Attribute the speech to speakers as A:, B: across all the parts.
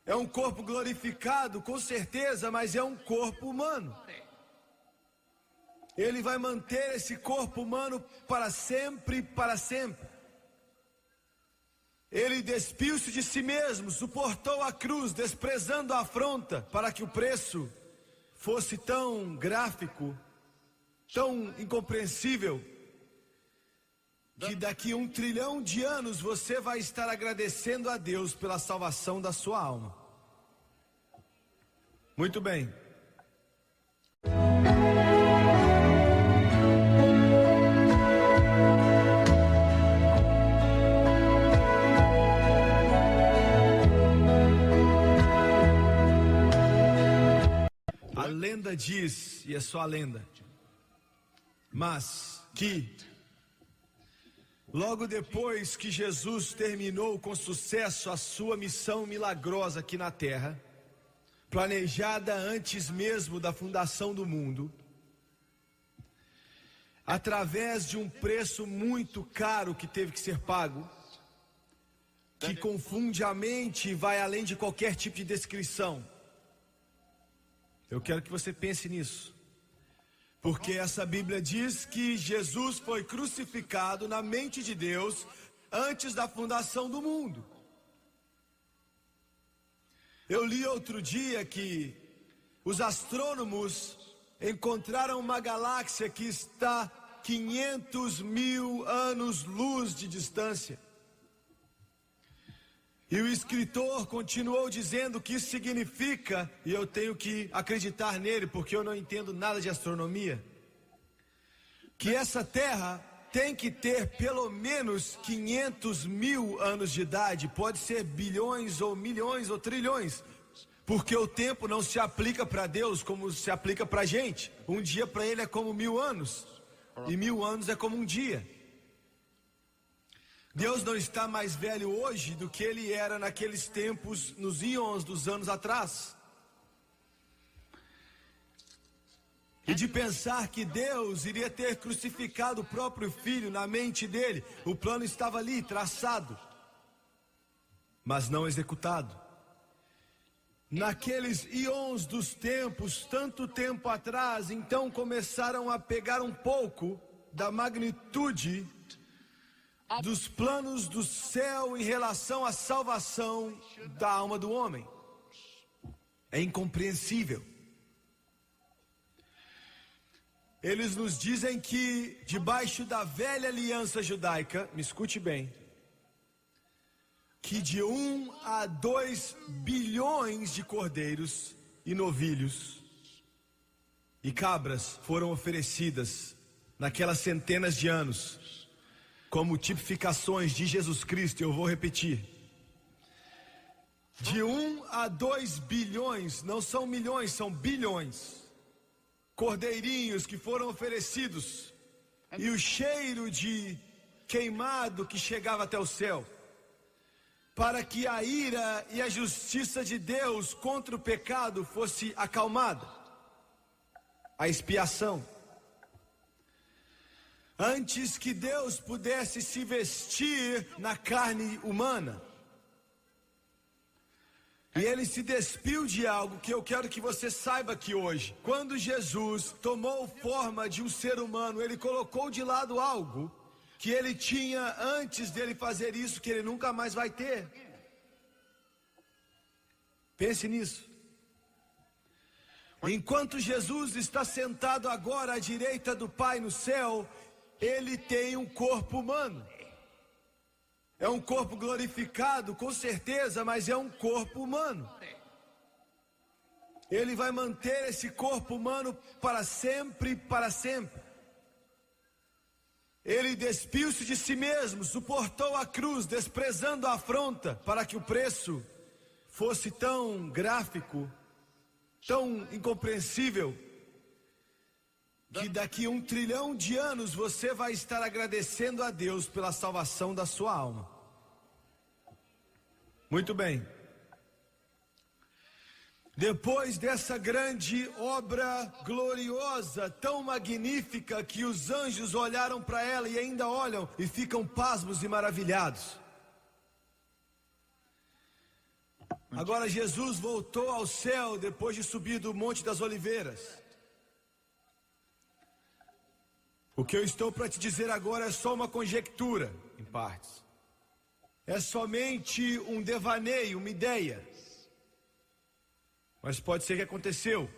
A: É um corpo glorificado, com certeza, mas é um corpo humano. Ele vai manter esse corpo humano para sempre, para sempre. Ele despiu-se de si mesmo, suportou a cruz, desprezando a afronta, para que o preço fosse tão gráfico, tão incompreensível, que daqui 1 trilhão de anos você vai estar agradecendo a Deus pela salvação da sua alma. Muito bem. A lenda diz, e é só a lenda, mas que logo depois que Jesus terminou com sucesso a sua missão milagrosa aqui na terra, planejada antes mesmo da fundação do mundo, através de um preço muito caro que teve que ser pago, que confunde a mente e vai além de qualquer tipo de descrição. Eu quero que você pense nisso, porque essa Bíblia diz que Jesus foi crucificado na mente de Deus antes da fundação do mundo. Eu li outro dia que os astrônomos encontraram uma galáxia que está 500 mil anos-luz de distância. E o escritor continuou dizendo que isso significa, e eu tenho que acreditar nele porque eu não entendo nada de astronomia, que essa Terra tem que ter pelo menos 500 mil anos de idade, pode ser bilhões ou milhões ou trilhões, porque o tempo não se aplica para Deus como se aplica para a gente. Um dia para ele é como 1000 anos, e 1000 anos é como um dia. Deus não está mais velho hoje do que ele era naqueles tempos, nos íons dos anos atrás. E de pensar que Deus iria ter crucificado o próprio filho na mente dele, o plano estava ali, traçado, mas não executado. Naqueles íons dos tempos, tanto tempo atrás, então começaram a pegar um pouco da magnitude dos planos do céu em relação à salvação da alma do homem. É incompreensível. Eles nos dizem que debaixo da velha aliança judaica, me escute bem, que de 1 a 2 bilhões de cordeiros e novilhos e cabras foram oferecidas naquelas centenas de anos, como tipificações de Jesus Cristo. Eu vou repetir. De 1 a 2 bilhões, não são milhões, são bilhões, cordeirinhos que foram oferecidos, e o cheiro de queimado que chegava até o céu, para que a ira e a justiça de Deus contra o pecado fosse acalmada, a expiação. Antes que Deus pudesse se vestir na carne humana. E ele se despiu de algo que eu quero que você saiba aqui hoje. Quando Jesus tomou forma de um ser humano, ele colocou de lado algo que ele tinha antes dele fazer isso, que ele nunca mais vai ter. Pense nisso. Enquanto Jesus está sentado agora à direita do Pai no céu, ele tem um corpo humano. É um corpo glorificado, com certeza, mas é um corpo humano. Ele vai manter esse corpo humano para sempre, para sempre. Ele despiu-se de si mesmo, suportou a cruz, desprezando a afronta, para que o preço fosse tão gráfico, tão incompreensível, que daqui 1 trilhão de anos você vai estar agradecendo a Deus pela salvação da sua alma. Muito bem. Depois dessa grande obra gloriosa, tão magnífica, que os anjos olharam para ela e ainda olham e ficam pasmos e maravilhados. Agora Jesus voltou ao céu depois de subir do Monte das Oliveiras. O que eu estou para te dizer agora é só uma conjectura, em partes. É somente um devaneio, uma ideia. Mas pode ser que aconteceu.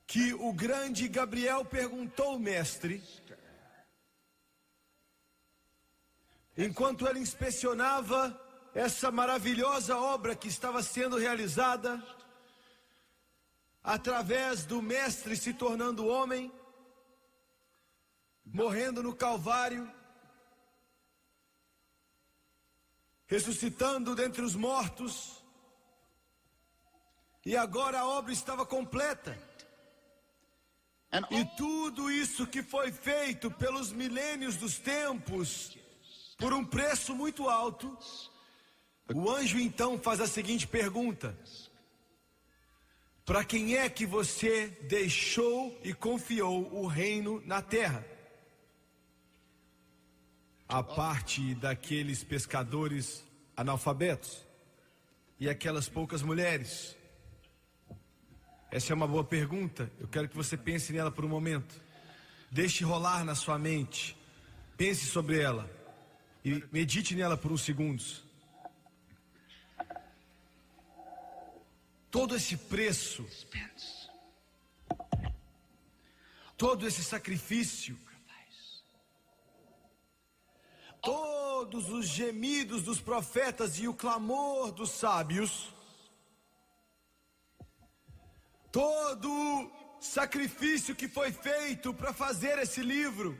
A: Que o grande Gabriel perguntou ao mestre, enquanto ele inspecionava essa maravilhosa obra que estava sendo realizada, através do mestre se tornando homem, morrendo no Calvário, ressuscitando dentre os mortos, e agora a obra estava completa. E tudo isso que foi feito pelos milênios dos tempos, por um preço muito alto, o anjo então faz a seguinte pergunta: para quem é que você deixou e confiou o reino na terra? A parte daqueles pescadores analfabetos e aquelas poucas mulheres. Essa é uma boa pergunta. Eu quero que você pense nela por um momento. Deixe rolar na sua mente. Pense sobre ela e medite nela por uns segundos. Todo esse preço, todo esse sacrifício, todos os gemidos dos profetas e o clamor dos sábios, todo o sacrifício que foi feito para fazer esse livro.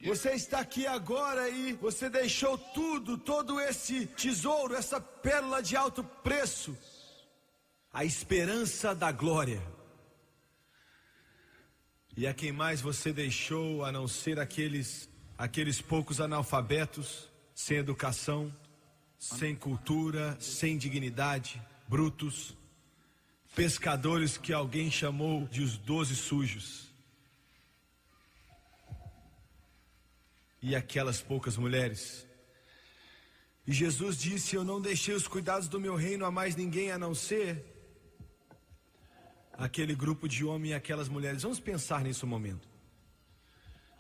A: Você está aqui agora e você deixou tudo, todo esse tesouro, essa pérola de alto preço, a esperança da glória. E a quem mais você deixou a não ser aqueles poucos analfabetos, sem educação, sem cultura, sem dignidade, brutos, pescadores que alguém chamou de os 12 sujos. E aquelas poucas mulheres. E Jesus disse: eu não deixei os cuidados do meu reino a mais ninguém a não ser aquele grupo de homens e aquelas mulheres. Vamos pensar nisso um momento.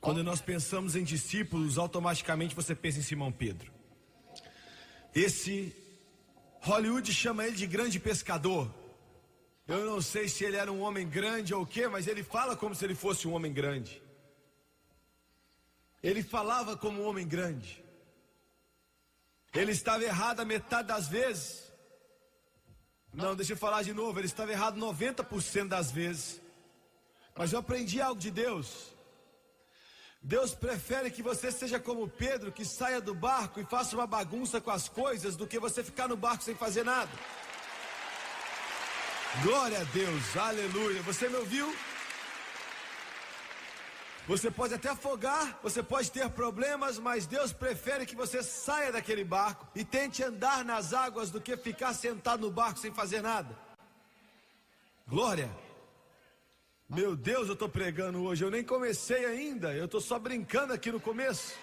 A: Quando nós pensamos em discípulos, automaticamente você pensa em Simão Pedro. Esse Hollywood chama ele de grande pescador. Eu não sei se ele era um homem grande ou o quê, mas ele fala como se ele fosse um homem grande. Ele falava como um homem grande. Ele estava errado a metade das vezes. Não, deixa eu falar de novo. Ele estava errado 90% das vezes. Mas eu aprendi algo de Deus. Deus prefere que você seja como Pedro, que saia do barco e faça uma bagunça com as coisas, do que você ficar no barco sem fazer nada. Glória a Deus, aleluia. Você me ouviu? Você pode até afogar, você pode ter problemas, mas Deus prefere que você saia daquele barco e tente andar nas águas do que ficar sentado no barco sem fazer nada. Glória! Meu Deus, eu estou pregando hoje, eu nem comecei ainda, eu estou só brincando aqui no começo.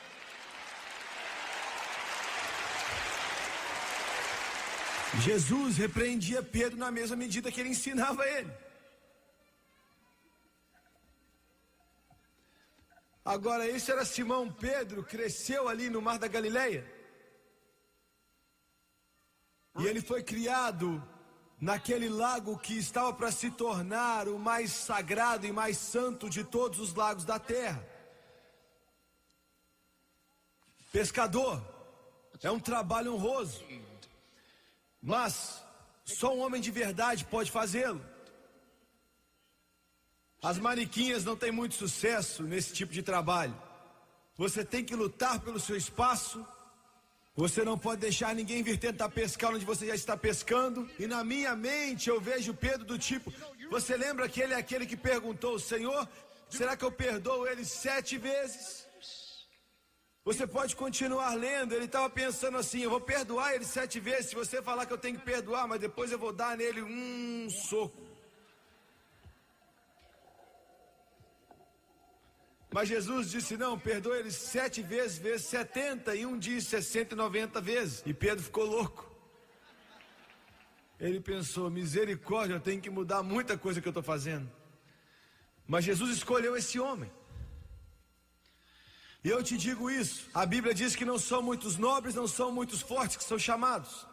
A: Jesus repreendia Pedro na mesma medida que ele ensinava ele. Agora, esse era Simão Pedro, cresceu ali no Mar da Galileia. E ele foi criado naquele lago que estava para se tornar o mais sagrado e mais santo de todos os lagos da terra. Pescador, é um trabalho honroso, mas só um homem de verdade pode fazê-lo. As mariquinhas não têm muito sucesso nesse tipo de trabalho. Você tem que lutar pelo seu espaço. Você não pode deixar ninguém vir tentar pescar onde você já está pescando. E na minha mente eu vejo Pedro do tipo: você lembra que ele é aquele que perguntou: Senhor, será que eu perdoo ele 7 vezes? Você pode continuar lendo. Ele estava pensando assim: eu vou perdoar ele 7 vezes se você falar que eu tenho que perdoar, mas depois eu vou dar nele um soco. Mas Jesus disse, não, perdoa eles 7 vezes, vezes 70, e um diz 60 e 90 vezes. E Pedro ficou louco. Ele pensou, misericórdia, eu tenho que mudar muita coisa que eu estou fazendo. Mas Jesus escolheu esse homem. E eu te digo isso, a Bíblia diz que não são muitos nobres, não são muitos fortes que são chamados.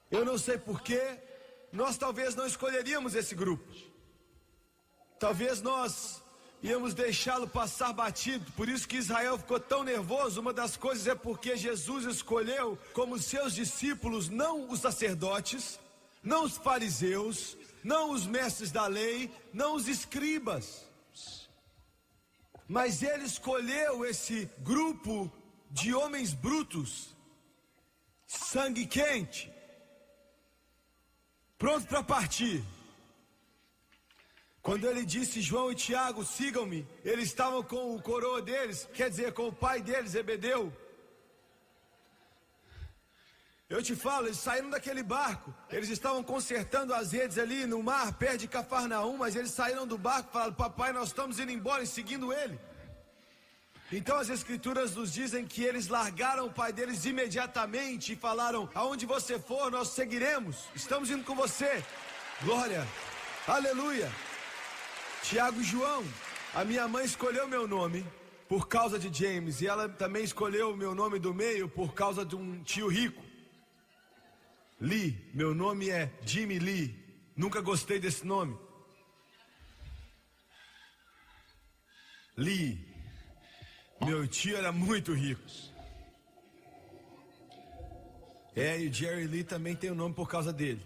A: Eu não sei porquê, nós talvez não escolheríamos esse grupo. Talvez nós íamos deixá-lo passar batido. Por isso que Israel ficou tão nervoso. Uma das coisas é porque Jesus escolheu como seus discípulos não os sacerdotes, não os fariseus, não os mestres da lei, não os escribas, mas ele escolheu esse grupo de homens brutos, sangue quente, pronto para partir. Quando ele disse, João e Tiago, sigam-me, eles estavam com o coroa deles, quer dizer, com o pai deles, Zebedeu. Eu te falo, eles saíram daquele barco, eles estavam consertando as redes ali no mar, perto de Cafarnaum, mas eles saíram do barco e falaram, papai, nós estamos indo embora e seguindo ele. Então as escrituras nos dizem que eles largaram o pai deles imediatamente e falaram, aonde você for, nós seguiremos, estamos indo com você. Glória, aleluia. Tiago e João, a minha mãe escolheu meu nome por causa de James, e ela também escolheu o meu nome do meio por causa de um tio rico. Lee, meu nome é Jimmy Lee, nunca gostei desse nome. Lee, meu tio era muito rico. E o Jerry Lee também tem o nome por causa dele.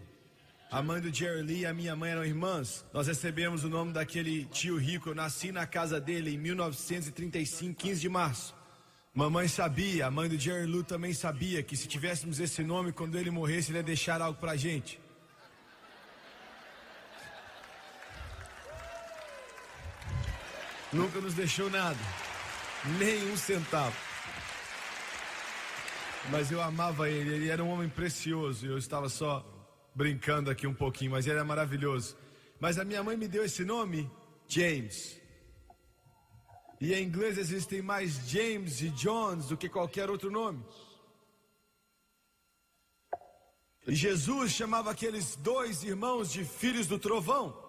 A: A mãe do Jerry Lee e a minha mãe eram irmãs. Nós recebemos o nome daquele tio rico. Eu nasci na casa dele em 1935, 15 de março. Mamãe sabia, a mãe do Jerry Lee também sabia que se tivéssemos esse nome, quando ele morresse, ele ia deixar algo pra gente. Nunca nos deixou nada, nem um centavo. Mas eu amava ele, ele era um homem precioso. Eu estava só brincando aqui um pouquinho, mas ele é maravilhoso. Mas a minha mãe me deu esse nome, James. E em inglês existem mais James e Johns do que qualquer outro nome. E Jesus chamava aqueles 2 irmãos de filhos do trovão.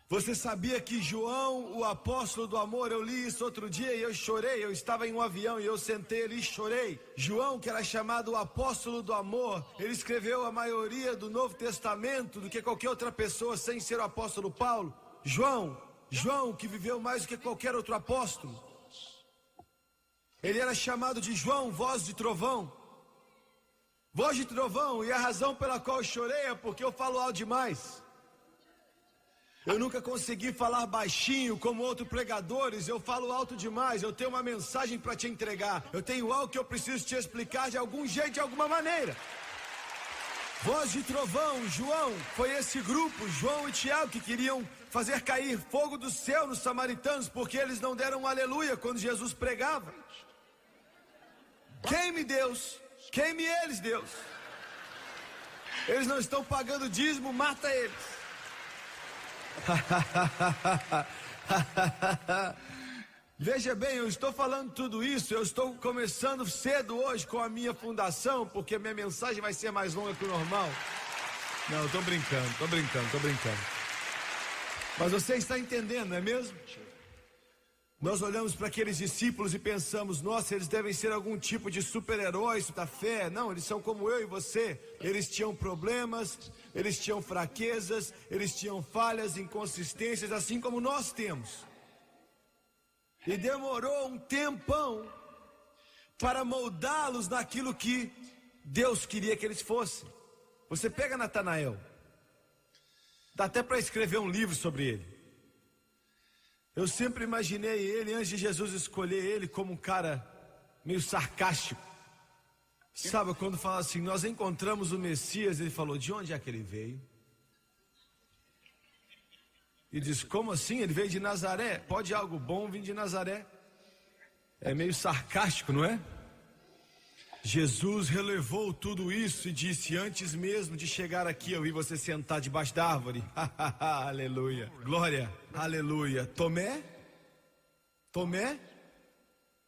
A: Você sabia que João, o apóstolo do amor, eu li isso outro dia e eu chorei. Eu estava em um avião e eu sentei ali e chorei. João, que era chamado o apóstolo do amor, ele escreveu a maioria do Novo Testamento do que qualquer outra pessoa sem ser o apóstolo Paulo. João, que viveu mais do que qualquer outro apóstolo. Ele era chamado de João, voz de trovão. Voz de trovão, e a razão pela qual eu chorei é porque eu falo alto demais. Eu nunca consegui falar baixinho como outros pregadores, eu falo alto demais, eu tenho uma mensagem para te entregar, eu tenho algo que eu preciso te explicar de algum jeito, de alguma maneira. Voz de trovão, João, foi esse grupo, João e Tiago, que queriam fazer cair fogo do céu nos samaritanos, porque eles não deram um aleluia quando Jesus pregava. Queime Deus, queime eles, Deus. Eles não estão pagando dízimo, mata eles. Veja bem, eu estou falando tudo isso, eu estou começando cedo hoje com a minha fundação, porque minha mensagem vai ser mais longa que o normal. Não, eu estou brincando. Mas você está entendendo, não é mesmo? Nós olhamos para aqueles discípulos e pensamos, nossa, eles devem ser algum tipo de super-heróis da fé. Não, eles são como eu e você. Eles tinham problemas, eles tinham fraquezas, eles tinham falhas, inconsistências, assim como nós temos. E demorou um tempão para moldá-los naquilo que Deus queria que eles fossem. Você pega Natanael, dá até para escrever um livro sobre ele. Eu sempre imaginei ele, antes de Jesus escolher ele, como um cara meio sarcástico. Sabe, quando fala assim, nós encontramos o Messias, ele falou, de onde é que ele veio? E diz, como assim? Ele veio de Nazaré? Pode algo bom vir de Nazaré? É meio sarcástico, não é? Jesus relevou tudo isso e disse, antes mesmo de chegar aqui, eu vi você sentar debaixo da árvore. Aleluia, glória, aleluia. Tomé, Tomé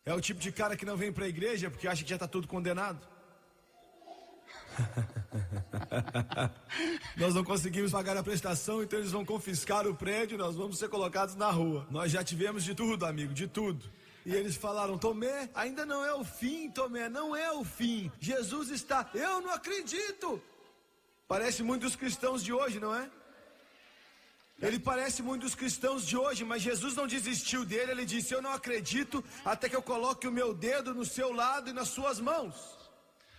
A: é o tipo de cara que não vem para a igreja porque acha que já está tudo condenado. Nós não conseguimos pagar a prestação, então eles vão confiscar o prédio e nós vamos ser colocados na rua. Nós já tivemos de tudo, amigo, de tudo. E eles falaram: Tomé, ainda não é o fim, Tomé, não é o fim. Jesus está, eu não acredito. Parece muito dos cristãos de hoje, não é? Ele parece muito dos cristãos de hoje, mas Jesus não desistiu dele. Ele disse: eu não acredito até que eu coloque o meu dedo no seu lado e nas suas mãos.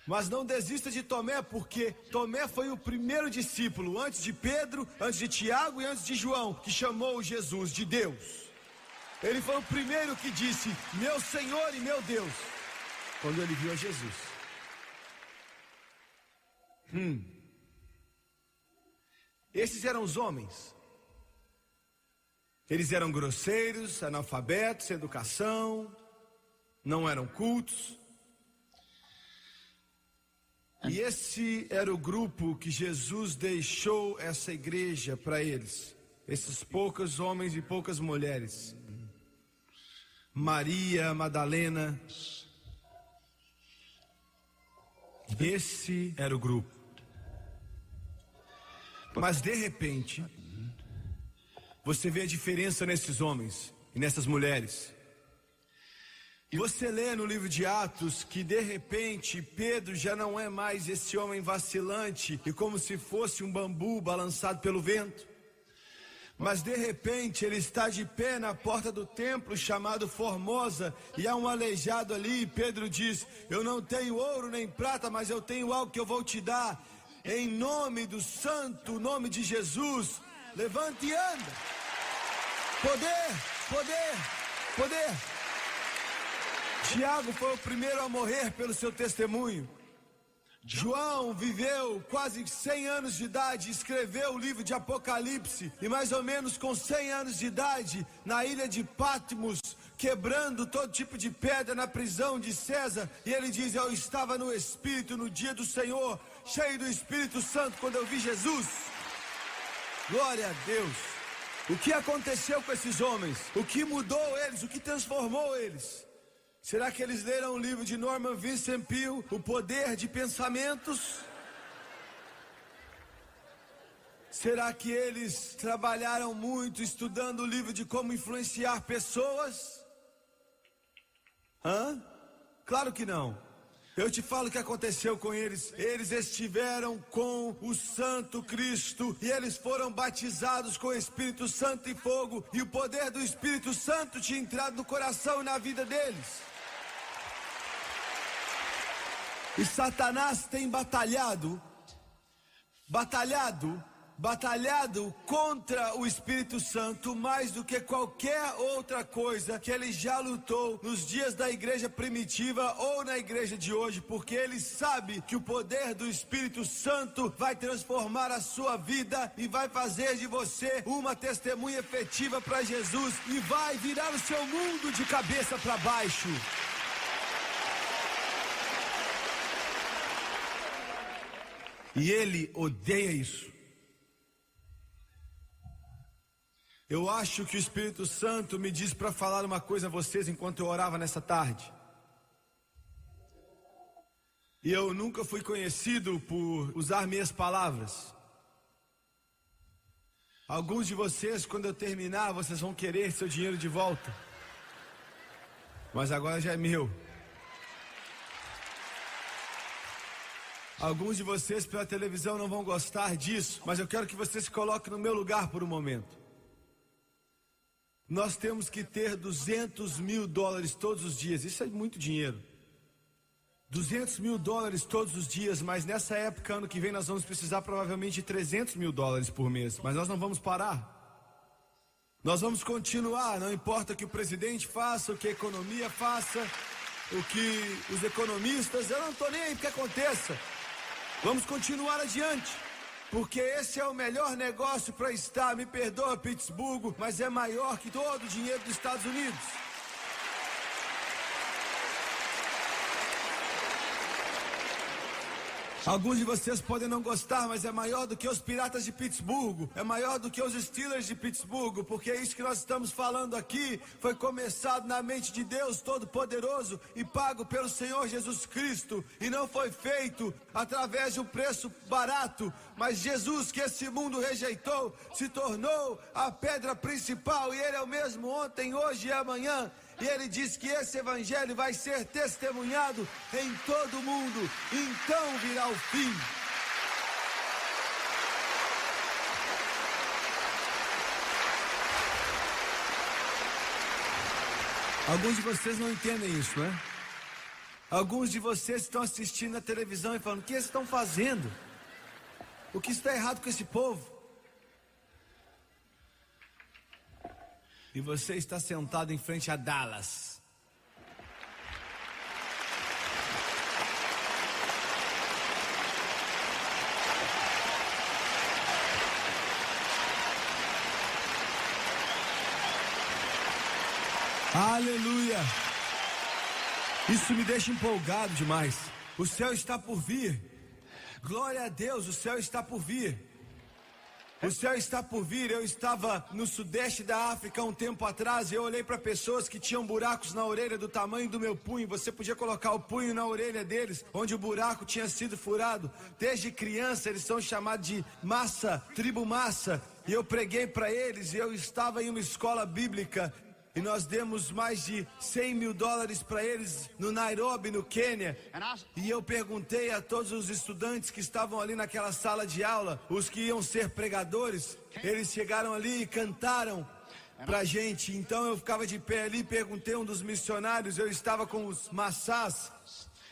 A: Mas não desista de Tomé, porque Tomé foi o primeiro discípulo, antes de Pedro, antes de Tiago e antes de João, que chamou Jesus de Deus. Ele foi o primeiro que disse: meu Senhor e meu Deus, quando ele viu a Jesus. Esses eram os homens. Eles eram grosseiros, analfabetos, sem educação, não eram cultos. E esse era o grupo que Jesus deixou essa igreja para eles. Esses poucos homens e poucas mulheres. Maria Madalena. Esse era o grupo. Mas de repente, você vê a diferença nesses homens e nessas mulheres. E você lê no livro de Atos que de repente Pedro já não é mais esse homem vacilante e como se fosse um bambu balançado pelo vento. Mas de repente ele está de pé na porta do templo chamado Formosa e há um aleijado ali e Pedro diz: eu não tenho ouro nem prata, mas eu tenho algo que eu vou te dar. Em nome do santo nome de Jesus, levante e anda. Poder, poder, poder. Tiago foi o primeiro a morrer pelo seu testemunho. João viveu quase 100 anos de idade, escreveu o livro de Apocalipse, e mais ou menos com 100 anos de idade, na ilha de Patmos, quebrando todo tipo de pedra na prisão de César, e ele diz: eu estava no Espírito no dia do Senhor, cheio do Espírito Santo, quando eu vi Jesus. Glória a Deus. O que aconteceu com esses homens? O que mudou eles? O que transformou eles? Será que eles leram o livro de Norman Vincent Peale, O Poder de Pensamentos? Será que eles trabalharam muito estudando o livro de como influenciar pessoas? Claro que não. Eu te falo o que aconteceu com eles. Eles estiveram com o Santo Cristo e eles foram batizados com o Espírito Santo e fogo, e o poder do Espírito Santo tinha entrado no coração e na vida deles. E Satanás tem batalhado contra o Espírito Santo mais do que qualquer outra coisa que ele já lutou nos dias da igreja primitiva ou na igreja de hoje, porque ele sabe que o poder do Espírito Santo vai transformar a sua vida e vai fazer de você uma testemunha efetiva para Jesus e vai virar o seu mundo de cabeça para baixo. E ele odeia isso. Eu acho que o Espírito Santo me diz para falar uma coisa a vocês enquanto eu orava nessa tarde. E eu nunca fui conhecido por usar minhas palavras. Alguns de vocês, quando eu terminar, vocês vão querer seu dinheiro de volta. Mas agora já é meu. Alguns de vocês pela televisão não vão gostar disso, mas eu quero que você se coloque no meu lugar por um momento. Nós temos que ter $200 mil todos os dias. Isso é muito dinheiro. $200 mil todos os dias, mas nessa época, ano que vem, nós vamos precisar provavelmente de $300 mil por mês. Mas nós não vamos parar. Nós vamos continuar, não importa o que o presidente faça, o que a economia faça, o que os economistas, eu não estou nem aí o que aconteça. Vamos continuar adiante, porque esse é o melhor negócio para estar, me perdoa Pittsburgh, mas é maior que todo o dinheiro dos Estados Unidos. Alguns de vocês podem não gostar, mas é maior do que os Piratas de Pittsburgh, é maior do que os Steelers de Pittsburgh, porque é isso que nós estamos falando aqui. Foi começado na mente de Deus Todo-Poderoso e pago pelo Senhor Jesus Cristo, e não foi feito através de um preço barato, mas Jesus, que esse mundo rejeitou, se tornou a pedra principal, e Ele é o mesmo ontem, hoje e amanhã. E Ele diz que esse evangelho vai ser testemunhado em todo o mundo, então virá o fim. Alguns de vocês não entendem isso, né? Alguns de vocês estão assistindo na televisão e falando: o que eles estão fazendo? O que está errado com esse povo? E você está sentado em frente a Dallas. Aleluia! Isso me deixa empolgado demais. O céu está por vir. Glória a Deus, o céu está por vir. O céu está por vir. Eu estava no sudeste da África um tempo atrás e eu olhei para pessoas que tinham buracos na orelha do tamanho do meu punho. Você podia colocar o punho na orelha deles, onde o buraco tinha sido furado. Desde criança eles são chamados de massa, tribo massa. E eu preguei para eles, e eu estava em uma escola bíblica. E nós demos mais de $100 mil para eles no Nairobi, no Quênia. E eu perguntei a todos os estudantes que estavam ali naquela sala de aula, os que iam ser pregadores, eles chegaram ali e cantaram pra gente. Então eu ficava de pé ali, perguntei a um dos missionários, eu estava com os massás.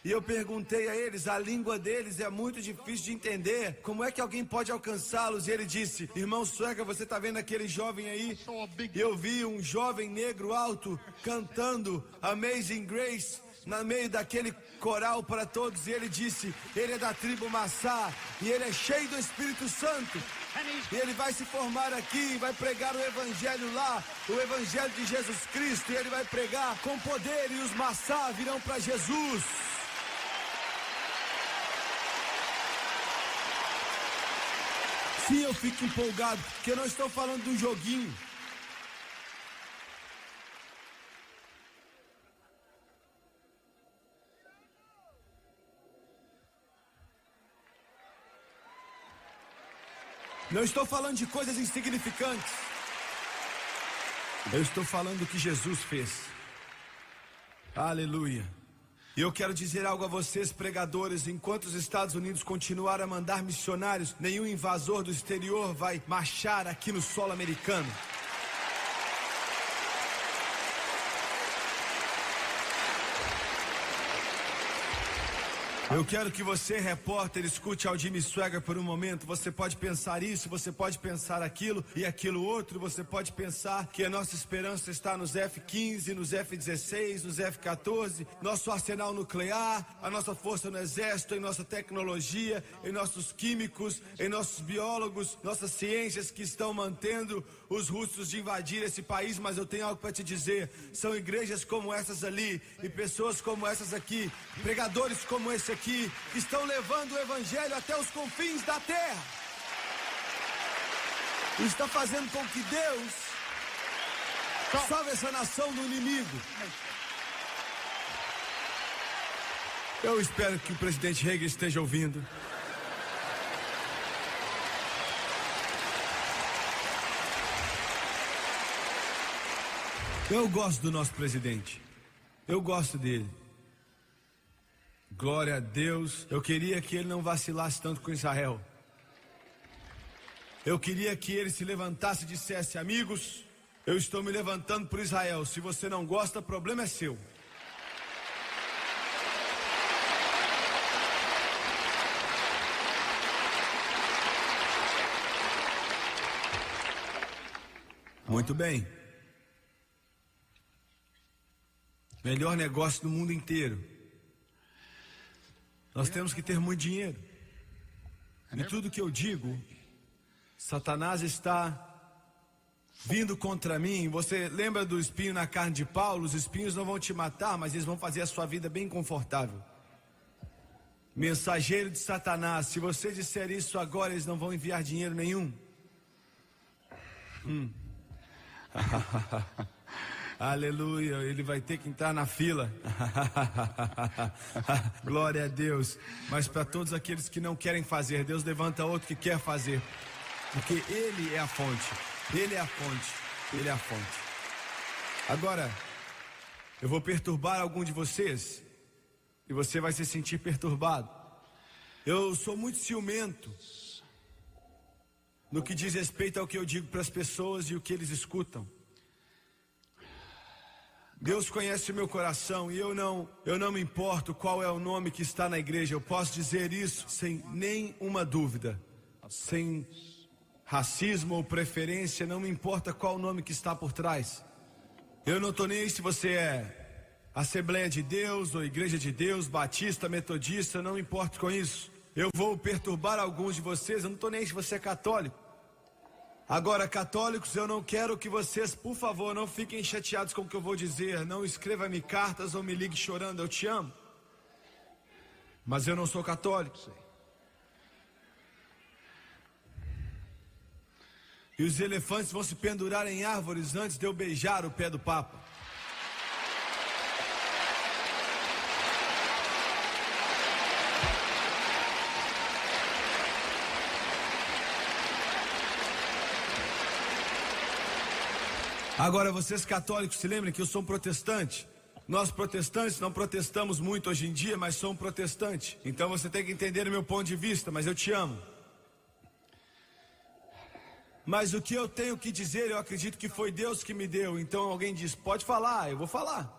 A: E eu perguntei a eles, a língua deles é muito difícil de entender. Como é que alguém pode alcançá-los? E ele disse: irmão Sueca, você está vendo aquele jovem aí? Eu vi um jovem negro alto cantando Amazing Grace no meio daquele coral para todos. E ele disse: ele é da tribo Massá e ele é cheio do Espírito Santo. E ele vai se formar aqui, vai pregar o evangelho lá, o evangelho de Jesus Cristo. E ele vai pregar com poder e os Massá virão para Jesus. Sim, eu fico empolgado, porque eu não estou falando de um joguinho. Não estou falando de coisas insignificantes. Eu estou falando do que Jesus fez. Aleluia. E eu quero dizer algo a vocês, pregadores: enquanto os Estados Unidos continuarem a mandar missionários, nenhum invasor do exterior vai marchar aqui no solo americano. Eu quero que você, repórter, escute ao Jimmy Swaggart por um momento. Você pode pensar isso, você pode pensar aquilo e aquilo outro. Você pode pensar que a nossa esperança está nos F-15, nos F-16, nos F-14, nosso arsenal nuclear, a nossa força no exército, em nossa tecnologia, em nossos químicos, em nossos biólogos, nossas ciências que estão mantendo os russos de invadir esse país. Mas eu tenho algo para te dizer: são igrejas como essas ali e pessoas como essas aqui, pregadores como esse aqui, que estão levando o evangelho até os confins da terra. E está fazendo com que Deus salve essa nação do inimigo. Eu espero que o presidente Reagan esteja ouvindo. Eu gosto do nosso presidente. Eu gosto dele. Glória a Deus. Eu queria que ele não vacilasse tanto com Israel. Eu queria que ele se levantasse e dissesse: amigos, eu estou me levantando por Israel. Se você não gosta, o problema é seu. Muito bem. Melhor negócio do mundo inteiro. Nós temos que ter muito dinheiro. E tudo que eu digo, Satanás está vindo contra mim. Você lembra do espinho na carne de Paulo? Os espinhos não vão te matar, mas eles vão fazer a sua vida bem confortável. Mensageiro de Satanás, se você disser isso agora, eles não vão enviar dinheiro nenhum. Aleluia, ele vai ter que entrar na fila. Glória a Deus. Mas para todos aqueles que não querem fazer, Deus levanta outro que quer fazer. Porque Ele é a fonte. Ele é a fonte. Ele é a fonte. Agora, eu vou perturbar algum de vocês. E você vai se sentir perturbado. Eu sou muito ciumento no que diz respeito ao que eu digo para as pessoas e o que eles escutam. Deus conhece o meu coração e eu não me importo qual é o nome que está na igreja. Eu posso dizer isso sem nenhuma dúvida, sem racismo ou preferência, não me importa qual o nome que está por trás. Eu não estou nem aí se você é Assembleia de Deus ou Igreja de Deus, Batista, Metodista, não me importo com isso. Eu vou perturbar alguns de vocês, eu não estou nem aí se você é católico. Agora, católicos, eu não quero que vocês, por favor, não fiquem chateados com o que eu vou dizer. Não escreva-me cartas ou me ligue chorando, eu te amo. Mas eu não sou católico. E os elefantes vão se pendurar em árvores antes de eu beijar o pé do Papa. Agora, vocês católicos, se lembrem que eu sou um protestante. Nós protestantes não protestamos muito hoje em dia, mas sou um protestante. Então você tem que entender o meu ponto de vista, mas eu te amo. Mas o que eu tenho que dizer, eu acredito que foi Deus que me deu. Então alguém diz, pode falar, eu vou falar.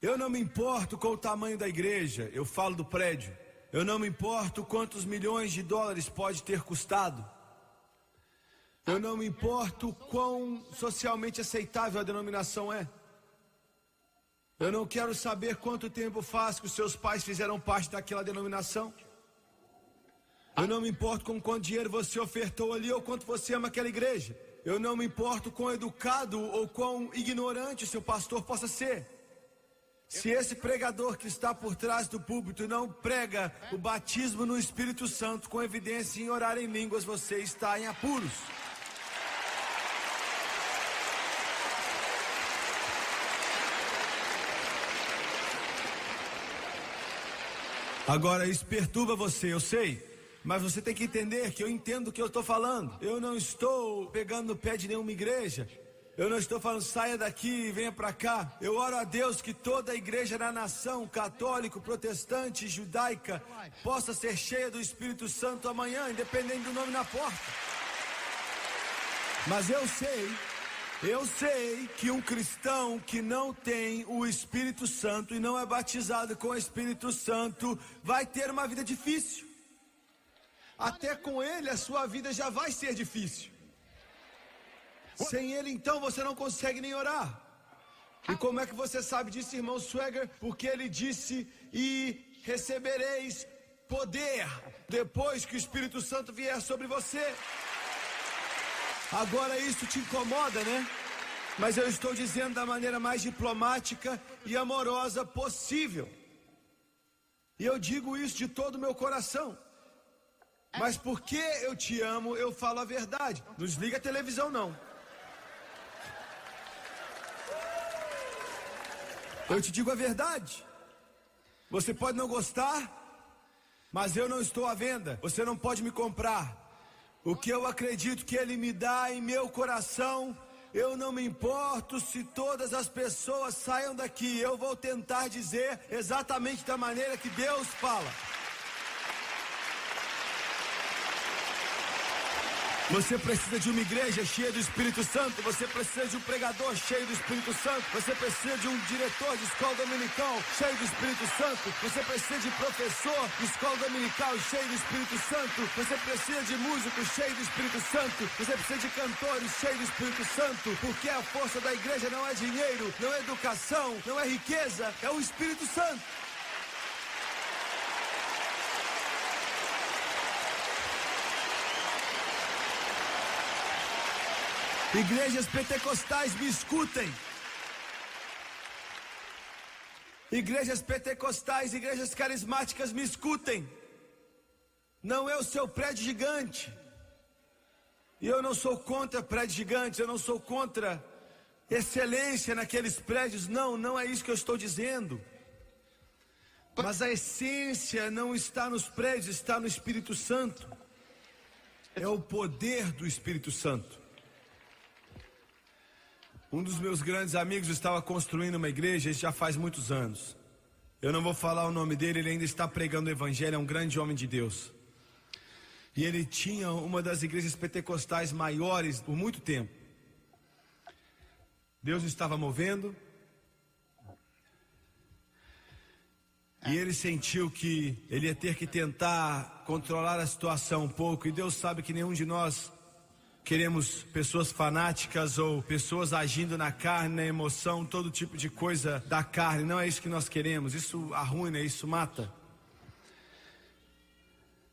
A: Eu não me importo com o tamanho da igreja, eu falo do prédio. Eu não me importo quantos milhões de dólares pode ter custado. Eu não me importo quão socialmente aceitável a denominação é. Eu não quero saber quanto tempo faz que os seus pais fizeram parte daquela denominação. Eu não me importo com quanto dinheiro você ofertou ali ou quanto você ama aquela igreja. Eu não me importo quão educado ou quão ignorante o seu pastor possa ser. Se esse pregador que está por trás do púlpito não prega o batismo no Espírito Santo com evidência em orar em línguas, você está em apuros. Agora, isso perturba você, eu sei. Mas você tem que entender que eu entendo o que eu estou falando. Eu não estou pegando no pé de nenhuma igreja. Eu não estou falando, saia daqui e venha para cá. Eu oro a Deus que toda a igreja na nação, católico, protestante, judaica, possa ser cheia do Espírito Santo amanhã, independente do nome na porta. Mas eu sei que um cristão que não tem o Espírito Santo e não é batizado com o Espírito Santo, vai ter uma vida difícil. Até com ele a sua vida já vai ser difícil. Sem ele, então, você não consegue nem orar. E como é que você sabe disso, irmão Swagger? Porque ele disse, e recebereis poder depois que o Espírito Santo vier sobre você. Agora isso te incomoda, né? Mas eu estou dizendo da maneira mais diplomática e amorosa possível. E eu digo isso de todo o meu coração. Mas porque eu te amo, eu falo a verdade. Não desliga a televisão, não. Eu te digo a verdade. Você pode não gostar, mas eu não estou à venda. Você não pode me comprar. O que eu acredito que Ele me dá em meu coração, eu não me importo se todas as pessoas saiam daqui. Eu vou tentar dizer exatamente da maneira que Deus fala. Você precisa de uma igreja cheia do Espírito Santo. Você precisa de um pregador cheio do Espírito Santo. Você precisa de um diretor de escola dominical cheio do Espírito Santo. Você precisa de professor de escola dominical cheio do Espírito Santo. Você precisa de músico cheio do Espírito Santo. Você precisa de cantores cheios do Espírito Santo. Porque a força da igreja não é dinheiro, não é educação, não é riqueza, é o Espírito Santo. Igrejas pentecostais, me escutem. Igrejas pentecostais, igrejas carismáticas, me escutem. Não é o seu prédio gigante. E eu não sou contra prédios gigantes, eu não sou contra excelência naqueles prédios. Não é isso que eu estou dizendo. Mas a essência não está nos prédios, está no Espírito Santo. É o poder do Espírito Santo. Um dos meus grandes amigos estava construindo uma igreja, isso já faz muitos anos. Eu não vou falar o nome dele, ele ainda está pregando o evangelho, é um grande homem de Deus. E ele tinha uma das igrejas pentecostais maiores por muito tempo. Deus estava movendo. E ele sentiu que ele ia ter que tentar controlar a situação um pouco. E Deus sabe que nenhum de nós queremos pessoas fanáticas ou pessoas agindo na carne, na emoção, todo tipo de coisa da carne. Não é isso que nós queremos. Isso arruina, isso mata.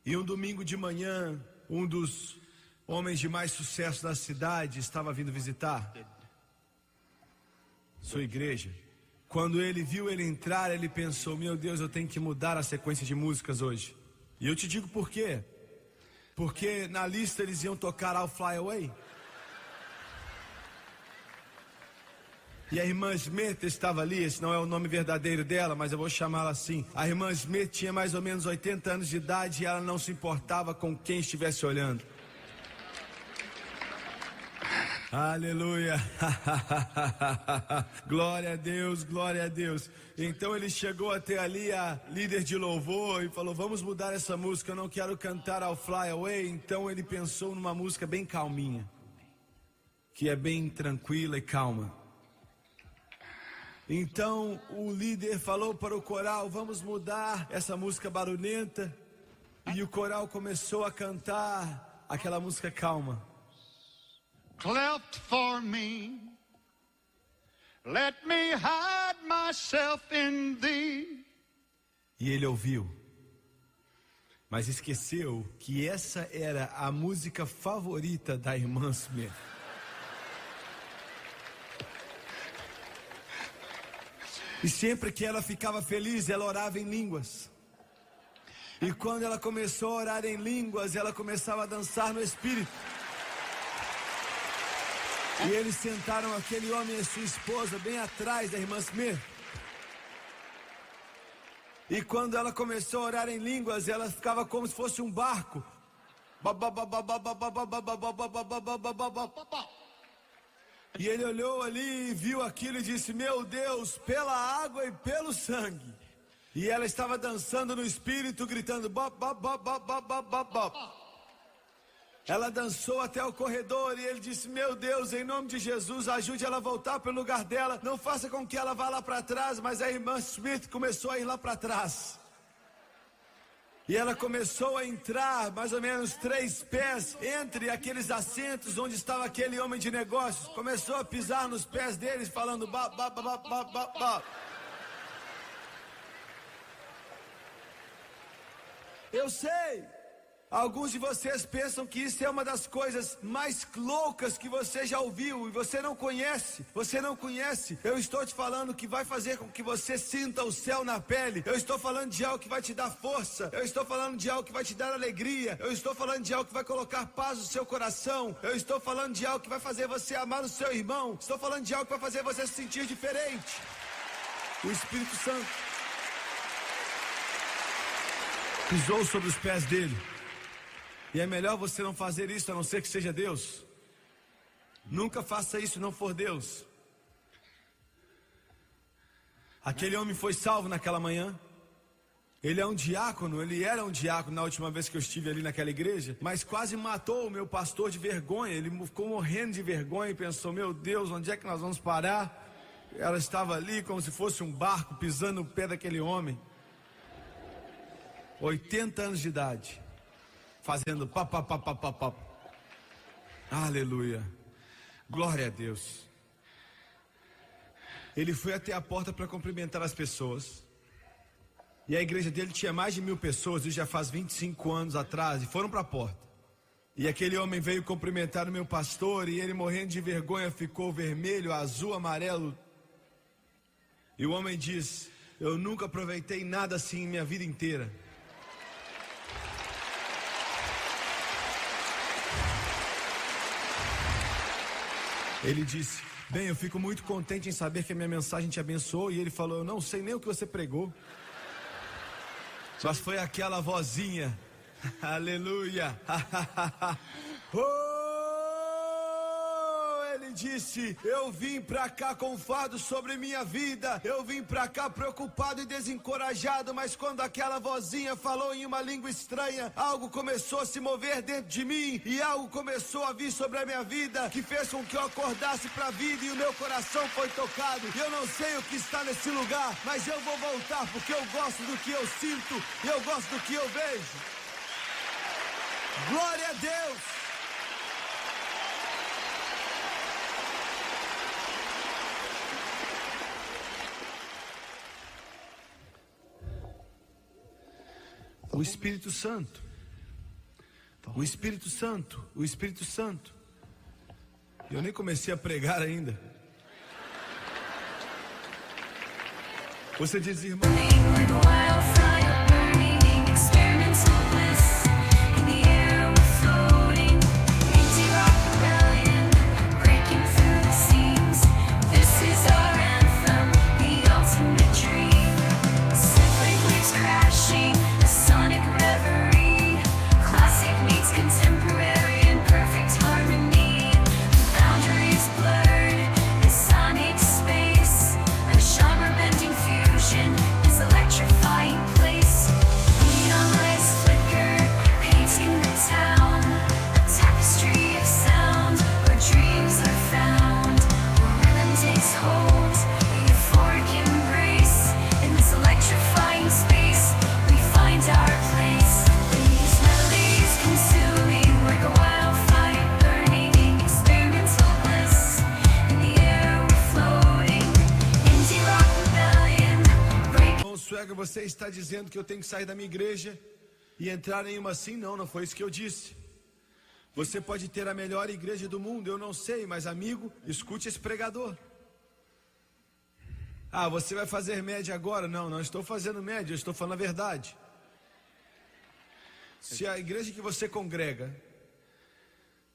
A: E um domingo de manhã, um dos homens de mais sucesso da cidade estava vindo visitar sua igreja. Quando ele viu ele entrar, ele pensou: meu Deus, eu tenho que mudar a sequência de músicas hoje. E eu te digo por quê. Porque na lista eles iam tocar I'll Fly Away. E a irmã Smith estava ali, esse não é o nome verdadeiro dela, mas eu vou chamá-la assim. A irmã Smith tinha mais ou menos 80 anos de idade e ela não se importava com quem estivesse olhando. Aleluia. Glória a Deus, glória a Deus. Então ele chegou até ali a líder de louvor e falou: vamos mudar essa música, eu não quero cantar I'll Fly Away. Então ele pensou numa música bem calminha, que é bem tranquila e calma. Então o líder falou para o coral: vamos mudar essa música barulhenta. E o coral começou a cantar aquela música calma.
B: Cleft for me, let me hide myself in thee.
A: E ele ouviu, mas esqueceu que essa era a música favorita da irmã Smith. E sempre que ela ficava feliz, ela orava em línguas. E quando ela começou a orar em línguas, ela começava a dançar no Espírito. E eles sentaram aquele homem e sua esposa bem atrás da irmã Smith. E quando ela começou a orar em línguas, ela ficava como se fosse um barco. E ele olhou ali e viu aquilo e disse: meu Deus, pela água e pelo sangue. E ela estava dançando no Espírito, gritando bop, bop, bop, bop, bop, bop, bop, bop. Ela dançou até o corredor e ele disse: meu Deus, em nome de Jesus, ajude ela a voltar para o lugar dela. Não faça com que ela vá lá para trás. Mas a irmã Smith começou a ir lá para trás. E ela começou a entrar mais ou menos 3 pés entre aqueles assentos onde estava aquele homem de negócios. Começou a pisar nos pés deles, falando ba, ba, ba, ba, ba, ba, ba. Eu sei, alguns de vocês pensam que isso é uma das coisas mais loucas que você já ouviu e você não conhece. Você não conhece. Eu estou te falando que vai fazer com que você sinta o céu na pele. Eu estou falando de algo que vai te dar força. Eu estou falando de algo que vai te dar alegria. Eu estou falando de algo que vai colocar paz no seu coração. Eu estou falando de algo que vai fazer você amar o seu irmão. Estou falando de algo que vai fazer você se sentir diferente. O Espírito Santo pisou sobre os pés dele. E é melhor você não fazer isso, a não ser que seja Deus. Nunca faça isso se não for Deus. Aquele homem foi salvo naquela manhã. Ele é um diácono, ele era um diácono na última vez que eu estive ali naquela igreja. Mas quase matou o meu pastor de vergonha. Ele ficou morrendo de vergonha e pensou: meu Deus, onde é que nós vamos parar? Ela estava ali como se fosse um barco pisando no pé daquele homem. 80 anos de idade. Fazendo pá, pá, pá, pá, pá, pá. Aleluia. Glória a Deus. Ele foi até a porta para cumprimentar as pessoas. E a igreja dele tinha mais de 1000 pessoas. Isso já faz 25 anos atrás. E foram para a porta. E aquele homem veio cumprimentar o meu pastor. E ele, morrendo de vergonha, ficou vermelho, azul, amarelo. E o homem diz: eu nunca aproveitei nada assim em minha vida inteira. Ele disse: bem, eu fico muito contente em saber que a minha mensagem te abençoou. E ele falou: eu não sei nem o que você pregou, mas foi aquela vozinha. Aleluia. Ele disse: eu vim pra cá com fardo sobre minha vida, eu vim pra cá preocupado e desencorajado, mas quando aquela vozinha falou em uma língua estranha, algo começou a se mover dentro de mim, e algo começou a vir sobre a minha vida, que fez com que eu acordasse pra vida, e o meu coração foi tocado. Eu não sei o que está nesse lugar, mas eu vou voltar, porque eu gosto do que eu sinto, e eu gosto do que eu vejo. Glória a Deus. O Espírito Santo, o Espírito Santo, o Espírito Santo. Eu nem comecei a pregar ainda. Você diz, irmão, você está dizendo que eu tenho que sair da minha igreja e entrar em uma assim? Não, não foi isso que eu disse. Você pode ter a melhor igreja do mundo, eu não sei, mas amigo, escute esse pregador. Ah, você vai fazer média agora? Não, não estou fazendo média, eu estou falando a verdade. Se a igreja que você congrega,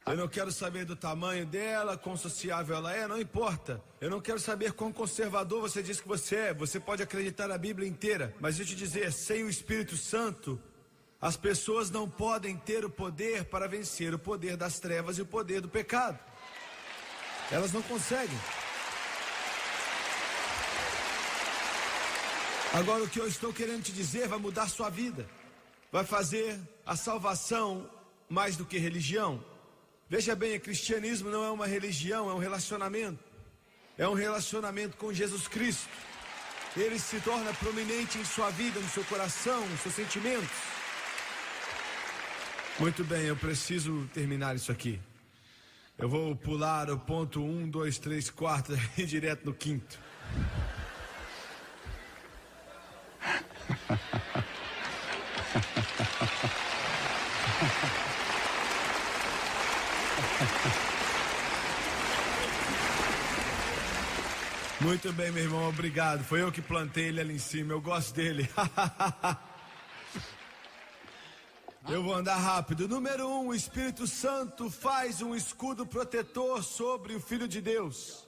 A: eu não quero saber do tamanho dela, quão sociável ela é, não importa. Eu não quero saber quão conservador você diz que você é. Você pode acreditar na Bíblia inteira, mas deixa eu te dizer, sem o Espírito Santo, as pessoas não podem ter o poder para vencer o poder das trevas e o poder do pecado. Elas não conseguem. Agora, o que eu estou querendo te dizer vai mudar sua vida. Vai fazer a salvação mais do que religião. Veja bem, o cristianismo não é uma religião, é um relacionamento. É um relacionamento com Jesus Cristo. Ele se torna prominente em sua vida, no seu coração, nos seus sentimentos. Muito bem, eu preciso terminar isso aqui. Eu vou pular o ponto 1, 2, 3, 4 e direto no 5º. Muito bem, meu irmão, obrigado. Foi eu que plantei ele ali em cima, eu gosto dele. Eu vou andar rápido. Número 1, o Espírito Santo faz um escudo protetor sobre o Filho de Deus.